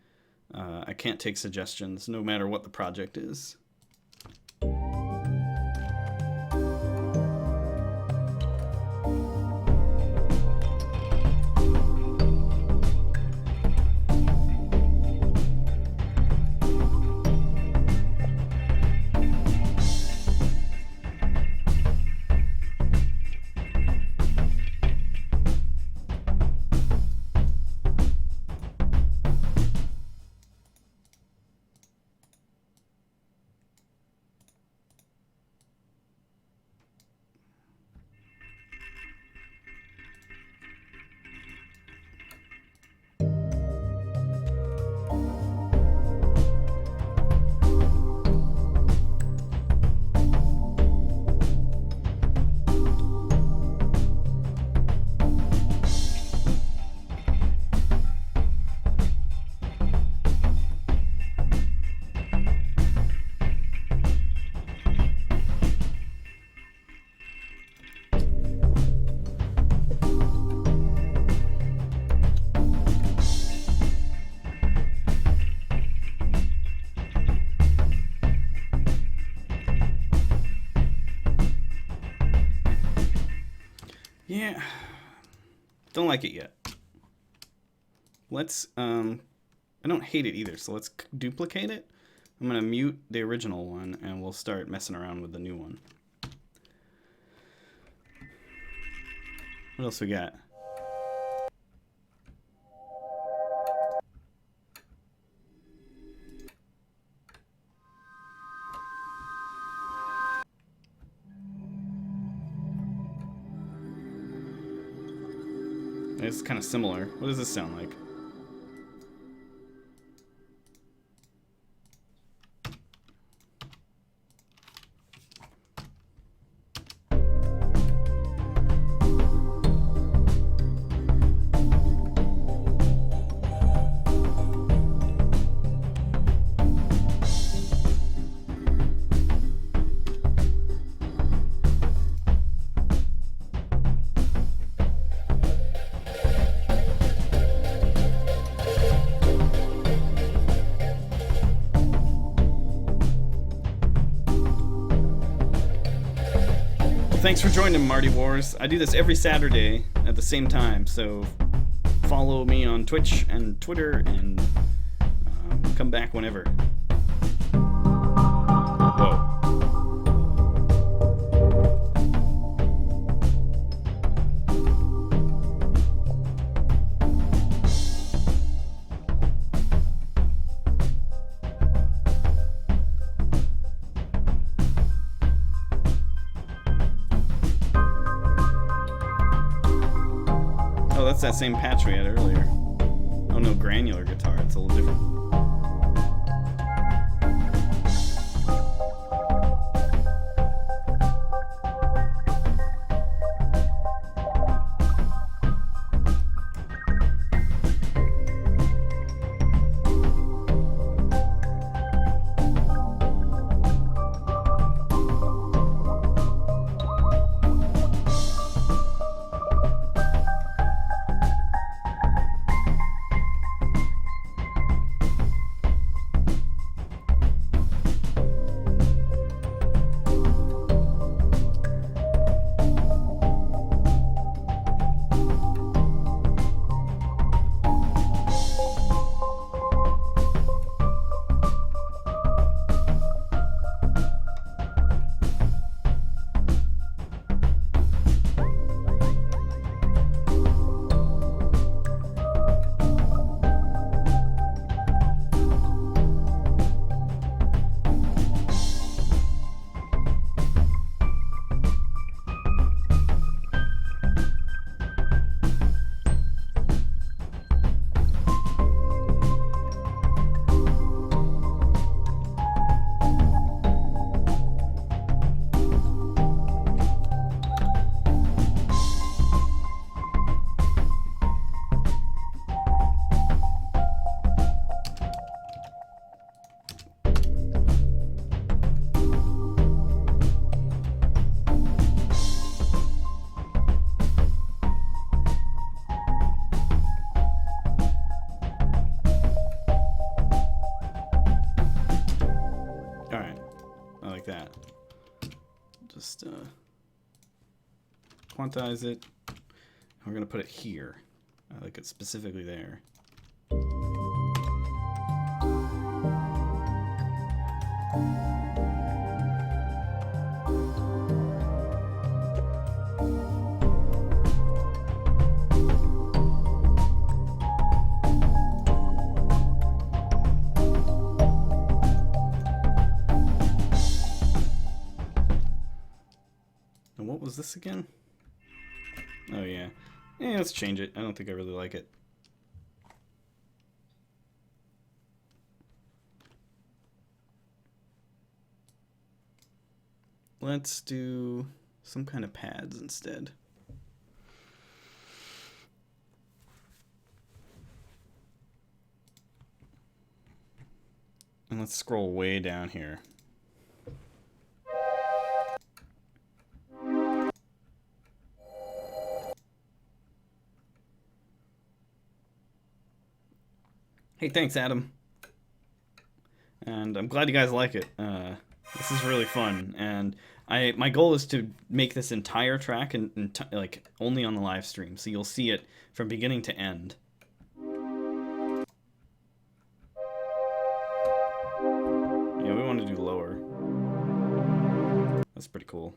I can't take suggestions, no matter what the project is. Yeah, don't like it yet. Let's, I don't hate it either, so let's duplicate it. I'm gonna mute the original one and we'll start messing around with the new one. What else we got? It's kind of similar. What does this sound like? Thanks for joining, Marty Wars. I do this every Saturday at the same time, so follow me on Twitch and Twitter and come back whenever. Whoa. That's that same patch we had earlier. Oh no, granular guitar, it's a little different. quantize it. We're going to put it here. I like it specifically there. And what was this again? Oh yeah. Yeah, let's change it. I don't think I really like it. Let's do some kind of pads instead. And let's scroll way down here. Hey, thanks, Adam. And I'm glad you guys like it. This is really fun, and my goal is to make this entire track and like only on the live stream, so you'll see it from beginning to end. Yeah, we want to do lower. That's pretty cool.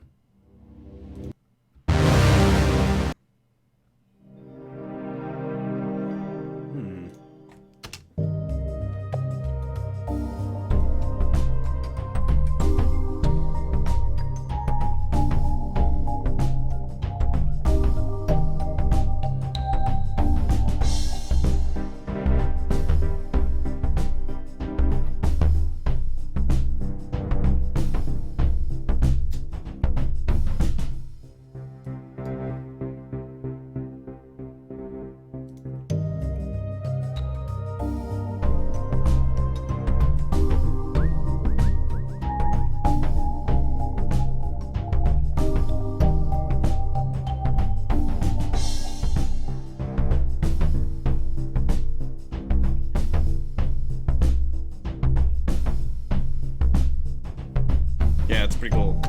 Yeah, it's pretty cool.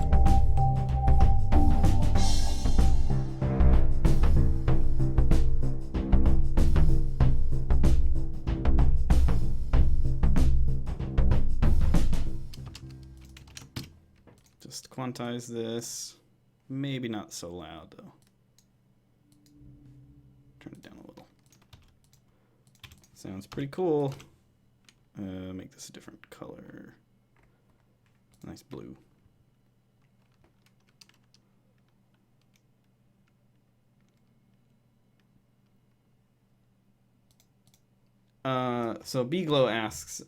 Just quantize this. Maybe not so loud though. Turn it down a little. Sounds pretty cool. Make this a different color. Nice blue. So B-Glow asks,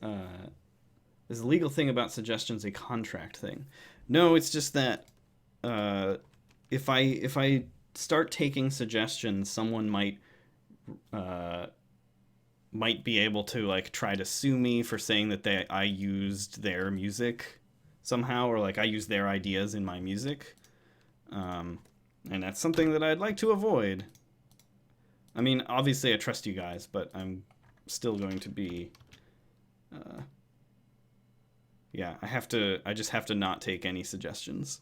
is the legal thing about suggestions a contract thing? No, it's just that if I start taking suggestions, someone might be able to like try to sue me for saying that I used their music somehow, or like I used their ideas in my music, and that's something that I'd like to avoid. I mean, obviously I trust you guys, but I'm still going to be yeah, I just have to not take any suggestions.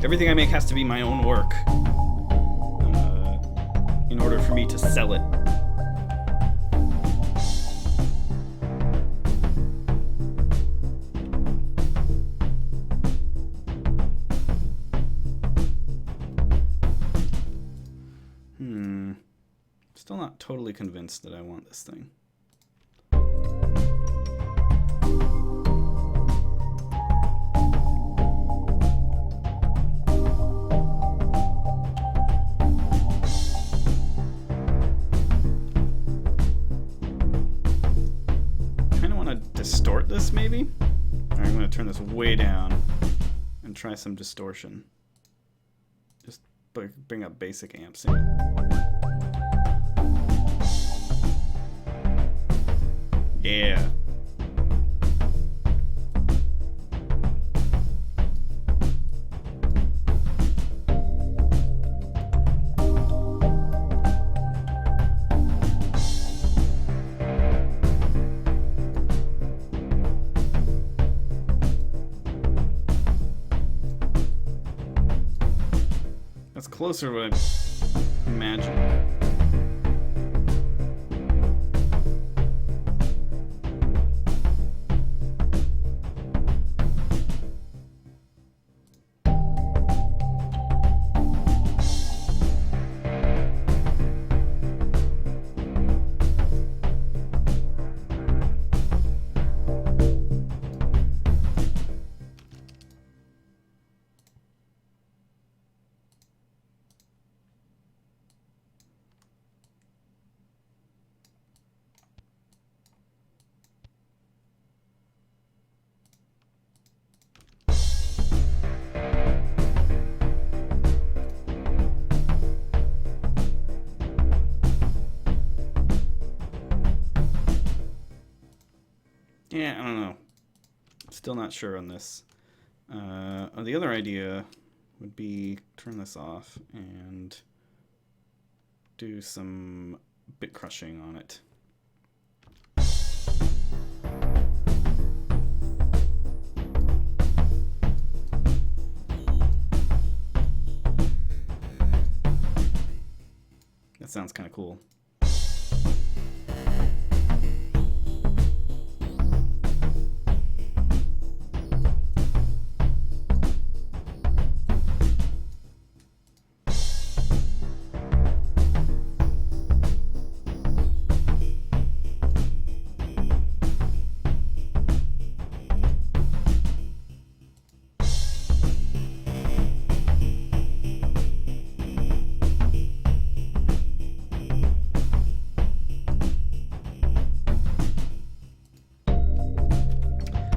Everything I make has to be my own work in order for me to sell it. Still not totally convinced that I want this thing. Kinda want to distort this maybe? Alright, I'm going to turn this way down and try some distortion. Just bring up basic amps in. Yeah. closer to what I imagined. Yeah, I don't know. Still not sure on this. The other idea would be turn this off and do some bit crushing on it. That sounds kind of cool.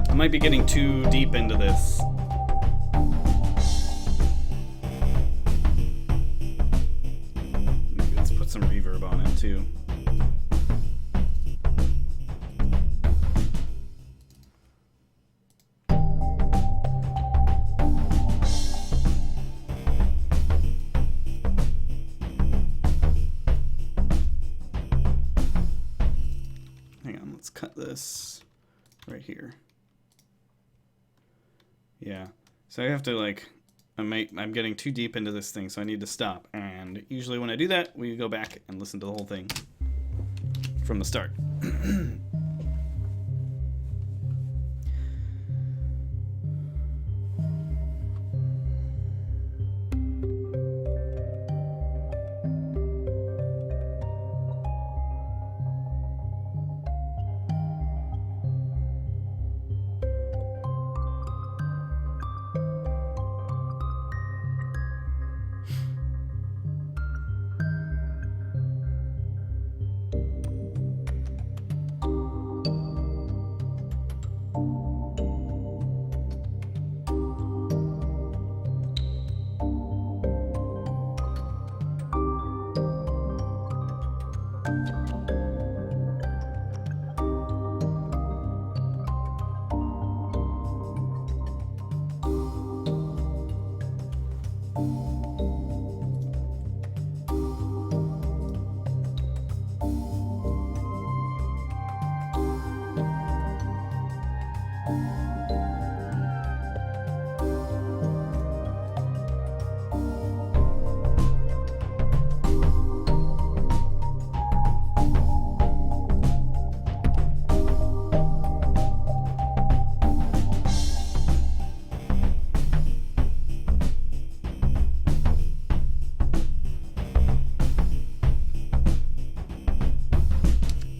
I might be getting too deep into this. Maybe let's put some reverb on it too. Hang on, let's cut this right here. Yeah, so I have to like, I'm getting too deep into this thing, so I need to stop. And usually when I do that, we go back and listen to the whole thing from the start.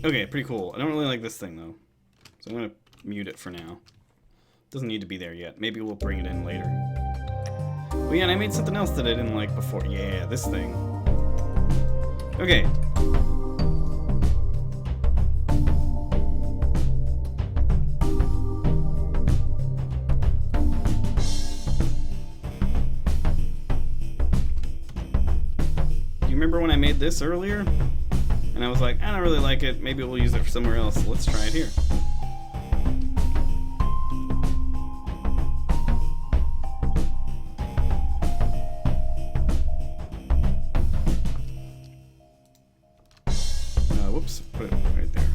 Okay, pretty cool. I don't really like this thing though, so I'm gonna mute it for now. Doesn't need to be there yet. Maybe we'll bring it in later. Oh yeah, and I made something else that I didn't like before. Yeah, this thing. Okay. Do you remember when I made this earlier? And I was like, I don't really like it. Maybe we'll use it for somewhere else. Let's try it here. Whoops, put it right there.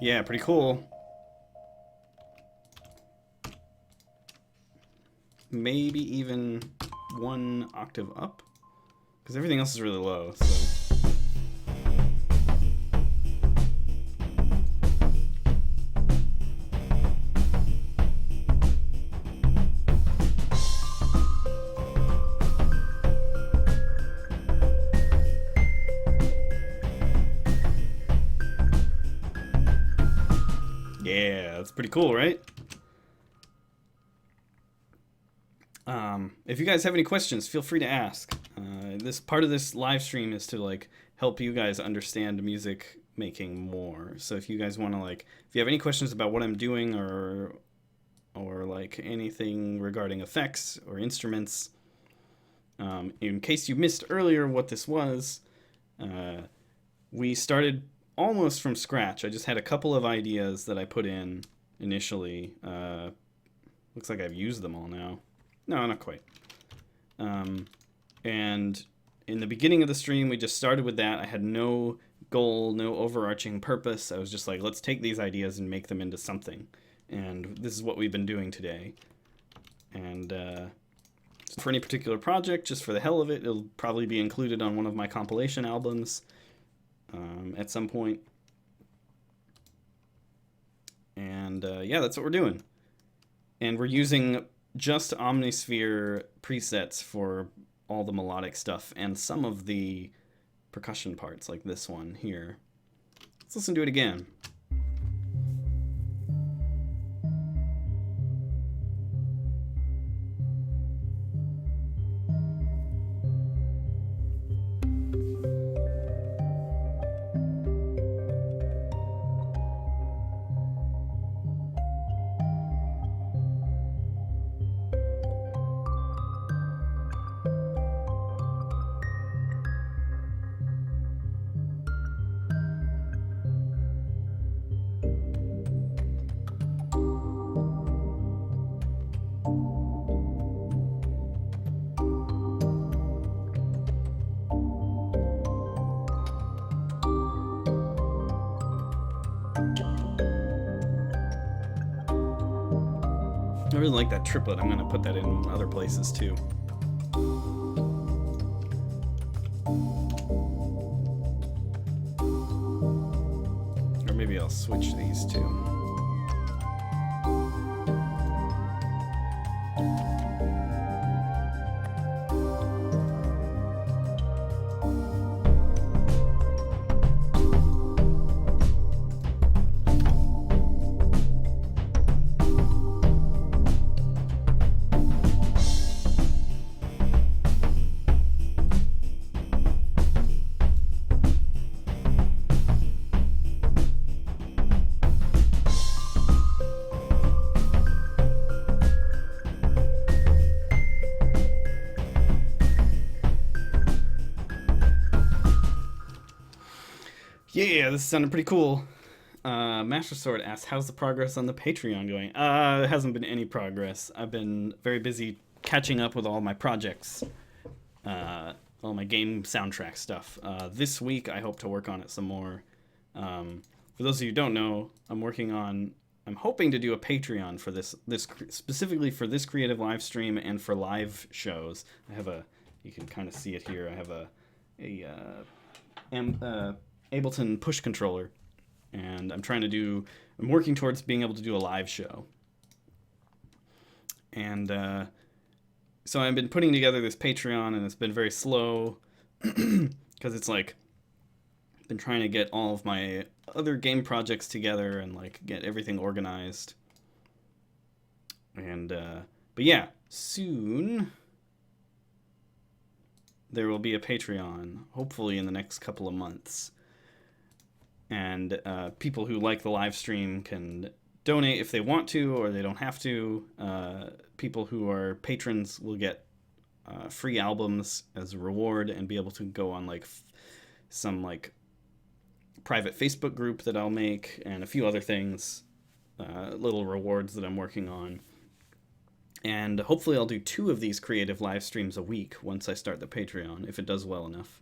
Yeah, pretty cool. Maybe even one octave up, because everything else is really low, so. Yeah, that's pretty cool, right? If you guys have any questions, feel free to ask. This part of this live stream is to like help you guys understand music making more. So if you guys want to like, if you have any questions about what I'm doing or like anything regarding effects or instruments, in case you missed earlier what this was, we started almost from scratch. I just had a couple of ideas that I put in initially. Looks like I've used them all now. No, not quite. And in the beginning of the stream, we just started with that. I had no goal, no overarching purpose. I was just like, let's take these ideas and make them into something. And this is what we've been doing today. And for any particular project, just for the hell of it, it'll probably be included on one of my compilation albums at some point. And yeah, that's what we're doing. And we're using just Omnisphere presets for all the melodic stuff and some of the percussion parts, like this one here. Let's listen to it again. I really like that triplet. I'm going to put that in other places too. Or maybe I'll switch these two. Yeah, this sounded pretty cool. Master Sword asks, how's the progress on the Patreon going? It hasn't been any progress. I've been very busy catching up with all my projects, all my game soundtrack stuff. This week, I hope to work on it some more. For those of you who don't know, I'm hoping to do a Patreon for this specifically for this creative live stream and for live shows. I have you can kind of see it here. I have a Ableton push controller, and I'm working towards being able to do a live show. And so I've been putting together this Patreon, and it's been very slow because it's like I've been trying to get all of my other game projects together and like get everything organized. And but yeah, soon there will be a Patreon, hopefully in the next couple of months. And people who like the live stream can donate if they want to, or they don't have to. People who are patrons will get free albums as a reward and be able to go on like some like private Facebook group that I'll make and a few other things, little rewards that I'm working on. And hopefully I'll do 2 of these creative live streams a week once I start the Patreon, if it does well enough.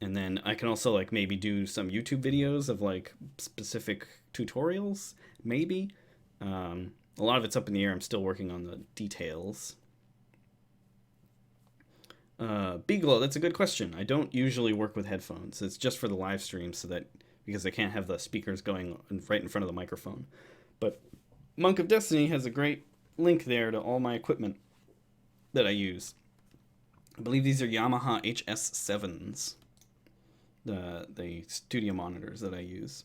And then I can also like maybe do some YouTube videos of like specific tutorials, maybe. A lot of it's up in the air. I'm still working on the details. Beaglow, that's a good question. I don't usually work with headphones. It's just for the live stream so that, because I can't have the speakers going right in front of the microphone. But Monk of Destiny has a great link there to all my equipment that I use. I believe these are Yamaha HS7s, the studio monitors that I use.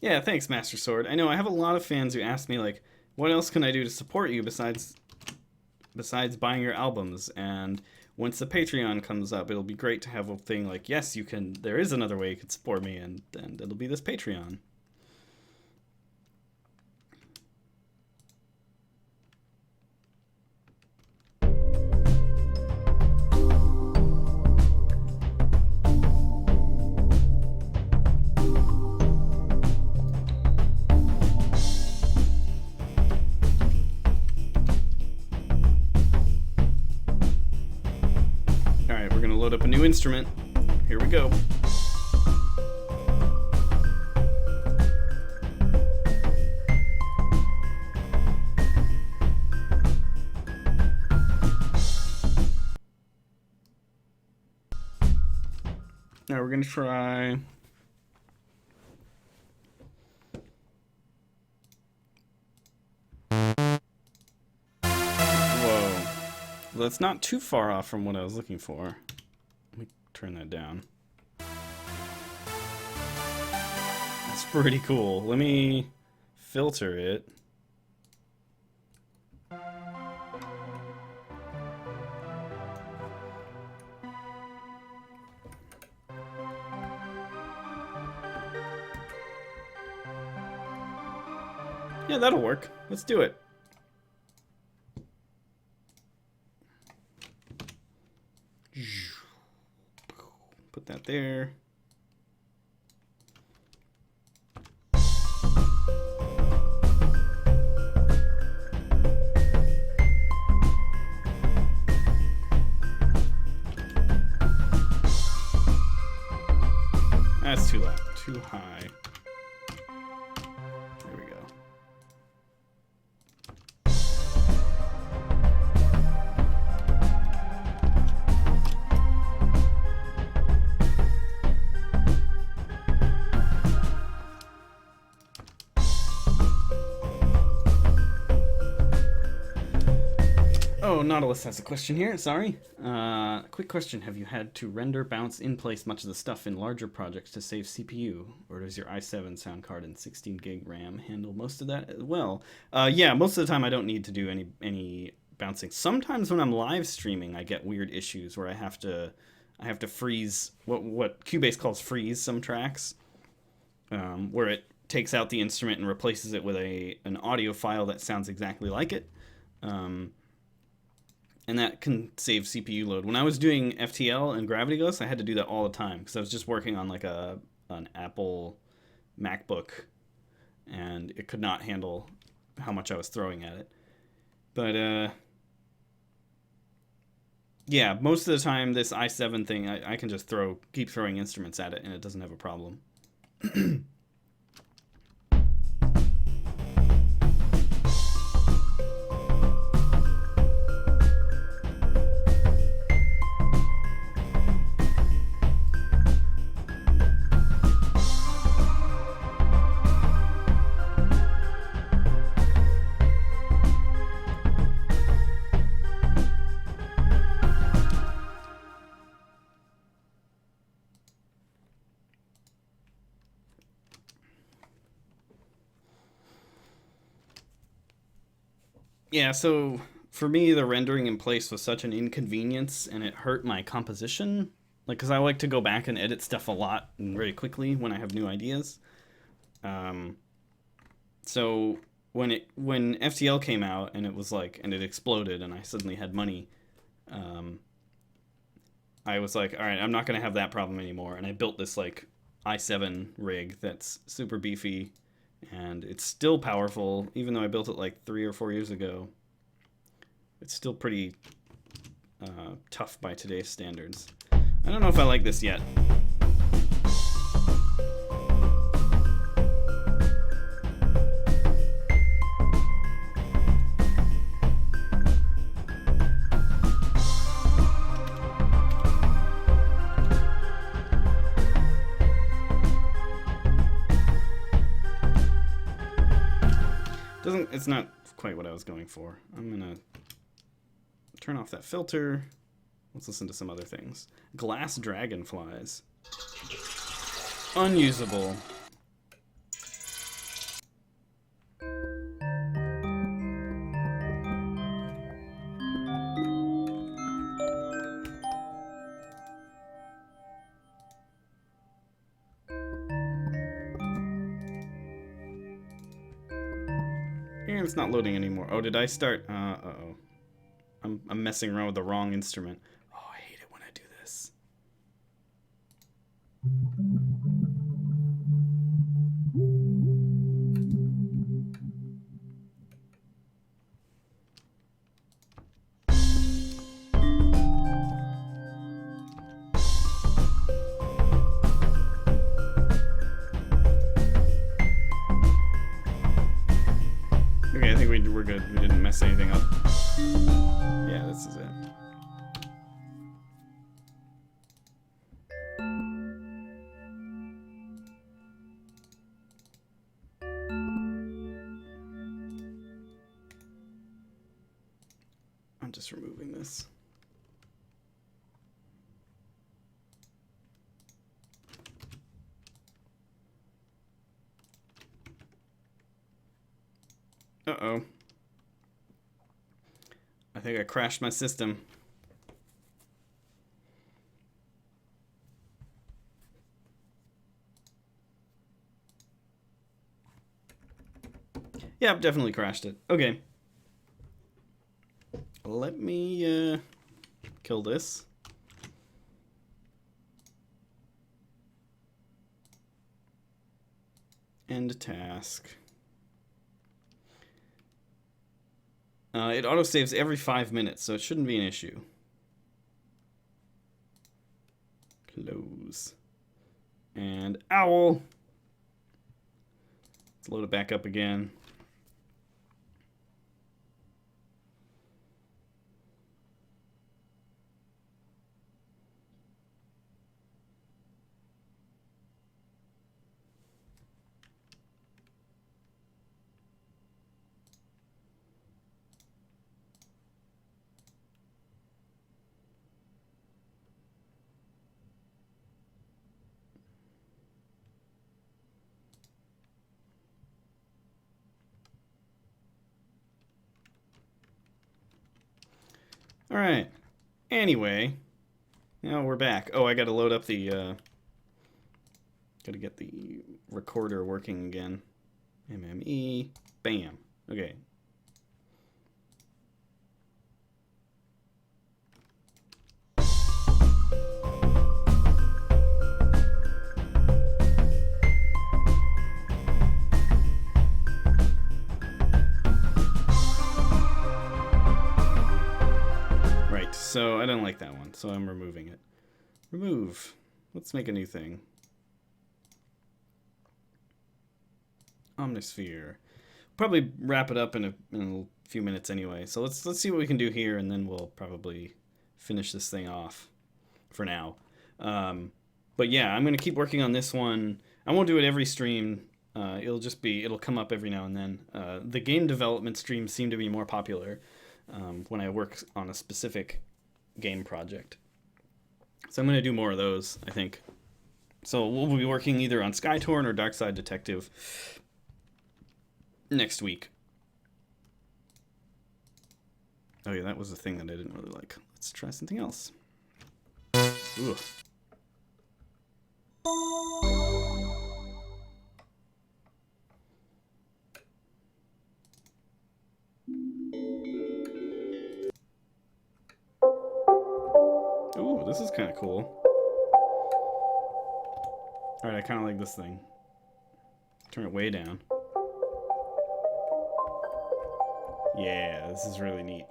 Yeah, thanks, Master Sword. I know I have a lot of fans who ask me, like, what else can I do to support you besides buying your albums? And once the Patreon comes up, it'll be great to have a thing like, yes, you can, there is another way you can support me, and it'll be this Patreon. Load up a new instrument. Here we go. Now we're going to try... Whoa. Well, that's not too far off from what I was looking for. Let me turn that down. That's pretty cool. Let me filter it. Yeah, that'll work. Let's do it. Put that there. That's too loud, too high. There we go. Oh, Nautilus has a question here, sorry. Quick question, have you had to render, bounce, in place much of the stuff in larger projects to save CPU? Or does your i7 sound card and 16 gig RAM handle most of that as well? Yeah, most of the time I don't need to do any bouncing. Sometimes when I'm live streaming, I get weird issues where I have to freeze, what Cubase calls freeze some tracks, where it takes out the instrument and replaces it with an audio file that sounds exactly like it. And that can save CPU load. When I was doing FTL and Gravity Ghost, I had to do that all the time because I was just working on like an Apple MacBook, and it could not handle how much I was throwing at it. But yeah, most of the time this i7 thing, I can just keep throwing instruments at it and it doesn't have a problem. Yeah, so for me, the rendering in place was such an inconvenience, and it hurt my composition. Like, because I like to go back and edit stuff a lot and very quickly when I have new ideas. Um, so when FTL came out and it was like and it exploded and I suddenly had money, um, I was like, all right, I'm not gonna have that problem anymore. And I built this like i7 rig that's super beefy, and it's still powerful even though I built it like 3 or 4 years ago. It's still pretty tough by today's standards. I don't know if I like this yet. It's not quite what I was going for. I'm gonna turn off that filter. Let's listen to some other things. Glass dragonflies. Unusable. And it's not loading anymore. Oh, did I start? Uh-oh. I'm messing around with the wrong instrument. Oh, I hate it when I do this. Okay, I think we're good. We didn't mess anything up. Yeah, this is it. I'm just removing this. Uh-oh. I think I crashed my system. Yeah, I've definitely crashed it. Okay. Let me kill this. End task. It autosaves every 5 minutes, so it shouldn't be an issue. Close. And owl. Let's load it back up again. All right. Anyway, now we're back. Oh, I got to load up the. Got to get the recorder working again. MME. Bam. Okay. So I don't like that one, so I'm removing it. Remove. Let's make a new thing. Omnisphere. Probably wrap it up in a few minutes anyway. So let's see what we can do here, and then we'll probably finish this thing off for now. But yeah, I'm gonna keep working on this one. I won't do it every stream. It'll come up every now and then. The game development streams seem to be more popular when I work on a specific game project. So I'm going to do more of those, I think. So we'll be working either on Skytorn or Darkside Detective next week. Oh yeah, that was the thing that I didn't really like. Let's try something else. Ooh. Ooh, this is kind of cool. Alright, I kind of like this thing. Turn it way down. Yeah, this is really neat.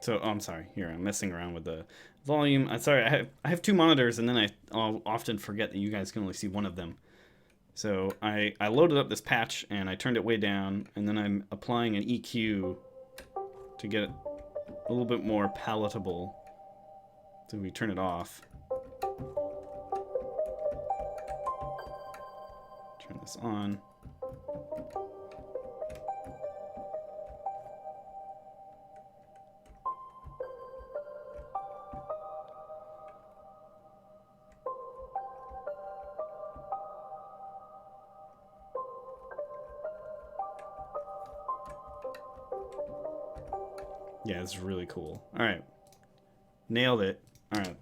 So, oh, I'm sorry. Here, I'm messing around with the volume. I'm sorry, I have two monitors, and then I'll often forget that you guys can only see one of them. So I loaded up this patch, and I turned it way down, and then I'm applying an EQ to get it a little bit more palatable. So we turn it off. Turn this on. Yeah, it's really cool. All right. Nailed it. All right.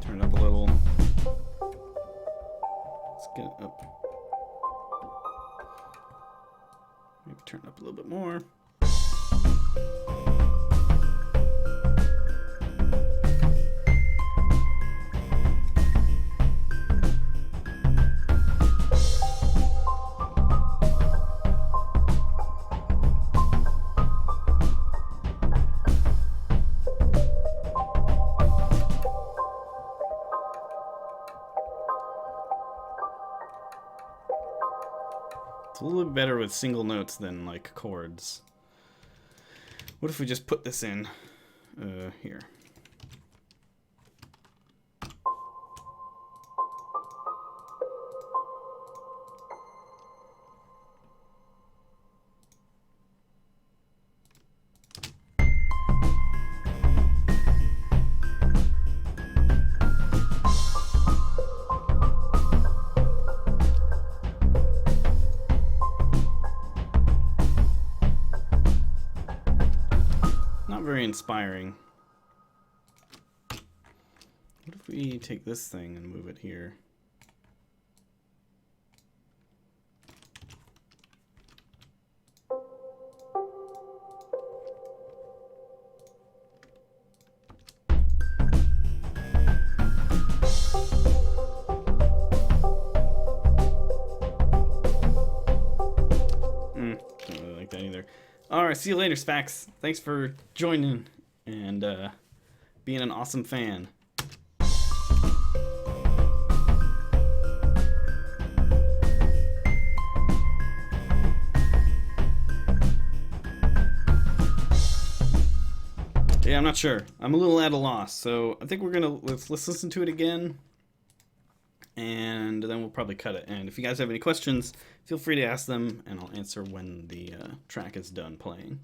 Turn it up a little. Let's get it up. Maybe turn it up a little bit more. It's a little bit better with single notes than like chords. What if we just put this in here? Very inspiring. What if we take this thing and move it here? Don't really like that either. Alright, see you later, Spax. Thanks for joining and being an awesome fan. Yeah, I'm not sure. I'm a little at a loss, so I think we're gonna let's listen to it again, and then we'll probably cut it. And if you guys have any questions, feel free to ask them, and I'll answer when the track is done playing.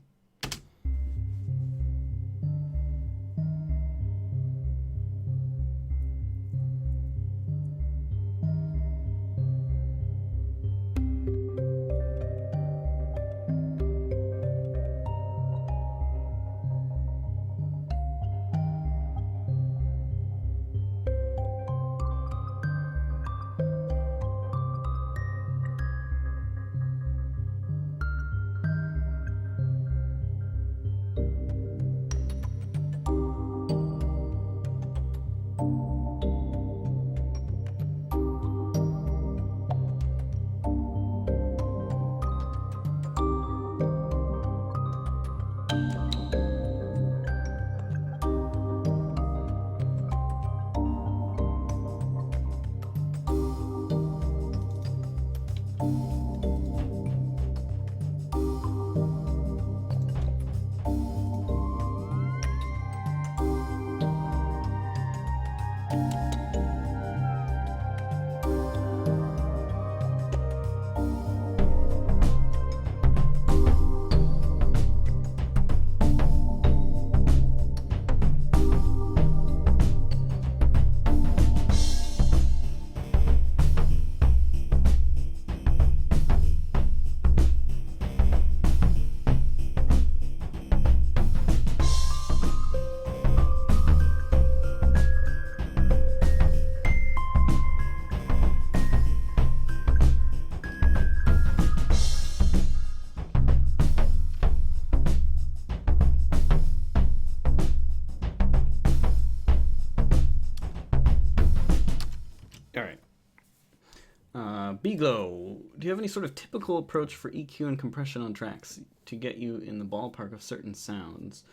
Biglo, do you have any sort of typical approach for EQ and compression on tracks to get you in the ballpark of certain sounds?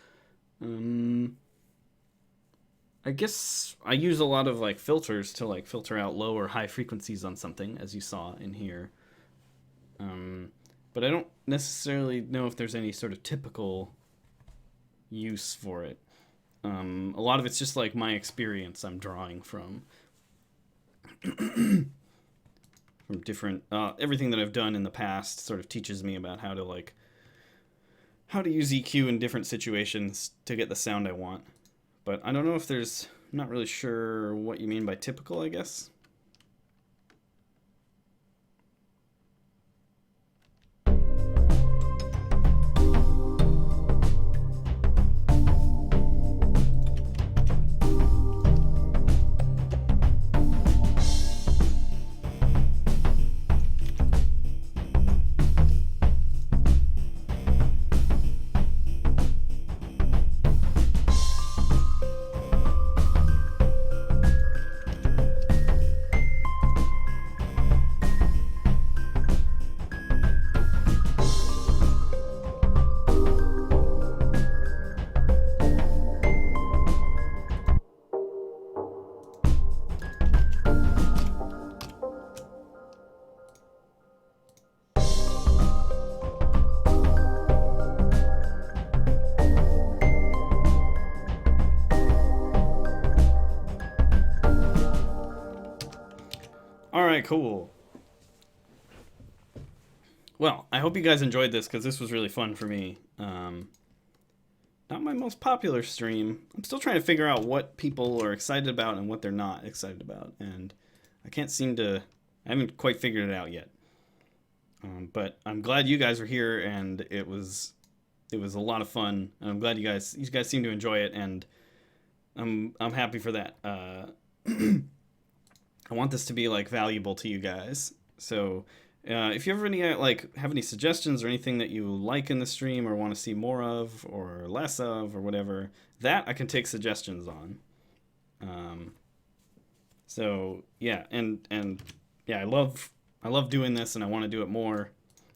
I guess I use a lot of like filters to like filter out low or high frequencies on something, as you saw in here. But I don't necessarily know if there's any sort of typical use for it. A lot of it's just like my experience I'm drawing from. From different, everything that I've done in the past sort of teaches me about how to use EQ in different situations to get the sound I want. But I don't know if there's, I'm not really sure what you mean by typical, I guess. Alright, cool. Well, I hope you guys enjoyed this because this was really fun for me. Not my most popular stream. I'm still trying to figure out what people are excited about and what they're not excited about. And I haven't quite figured it out yet. But I'm glad you guys were here and it was a lot of fun. And I'm glad you guys seem to enjoy it, and I'm happy for that. I want this to be like valuable to you guys. So if you ever have any suggestions or anything that you like in the stream or want to see more of or less of or whatever, that I can take suggestions on. So yeah, and yeah, I love doing this and I want to do it more.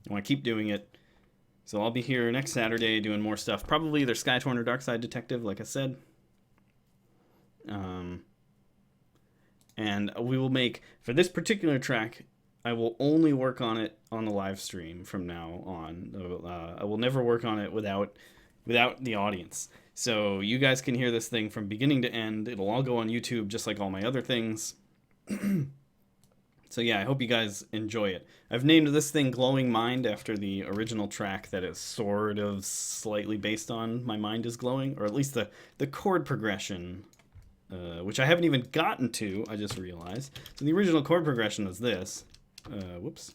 I want to keep doing it. So I'll be here next Saturday doing more stuff. Probably either Skytorn or Darkside Detective, like I said. And we will make, for this particular track, I will only work on it on the live stream from now on. I will never work on it without the audience. So you guys can hear this thing from beginning to end. It'll all go on YouTube just like all my other things. So yeah, I hope you guys enjoy it. I've named this thing Glowing Mind after the original track that is sort of slightly based on My Mind is Glowing, or at least the chord progression, which I haven't even gotten to, I just realized. So the original chord progression was this. Whoops.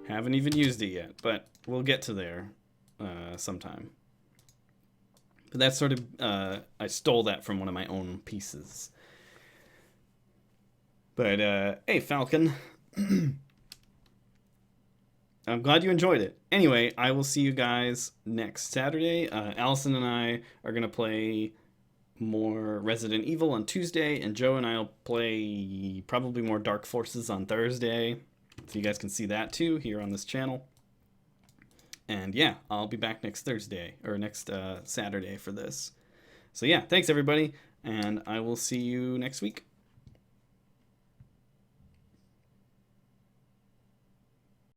Haven't even used it yet, but we'll get to there sometime. But that's sort of, I stole that from one of my own pieces. But, hey, Falcon. I'm glad you enjoyed it. Anyway, I will see you guys next Saturday. Allison and I are going to play more Resident Evil on Tuesday, and Joe and I will play probably more Dark Forces on Thursday. So you guys can see that too here on this channel. And yeah, I'll be back next Thursday, or next Saturday for this. So yeah, thanks everybody, and I will see you next week.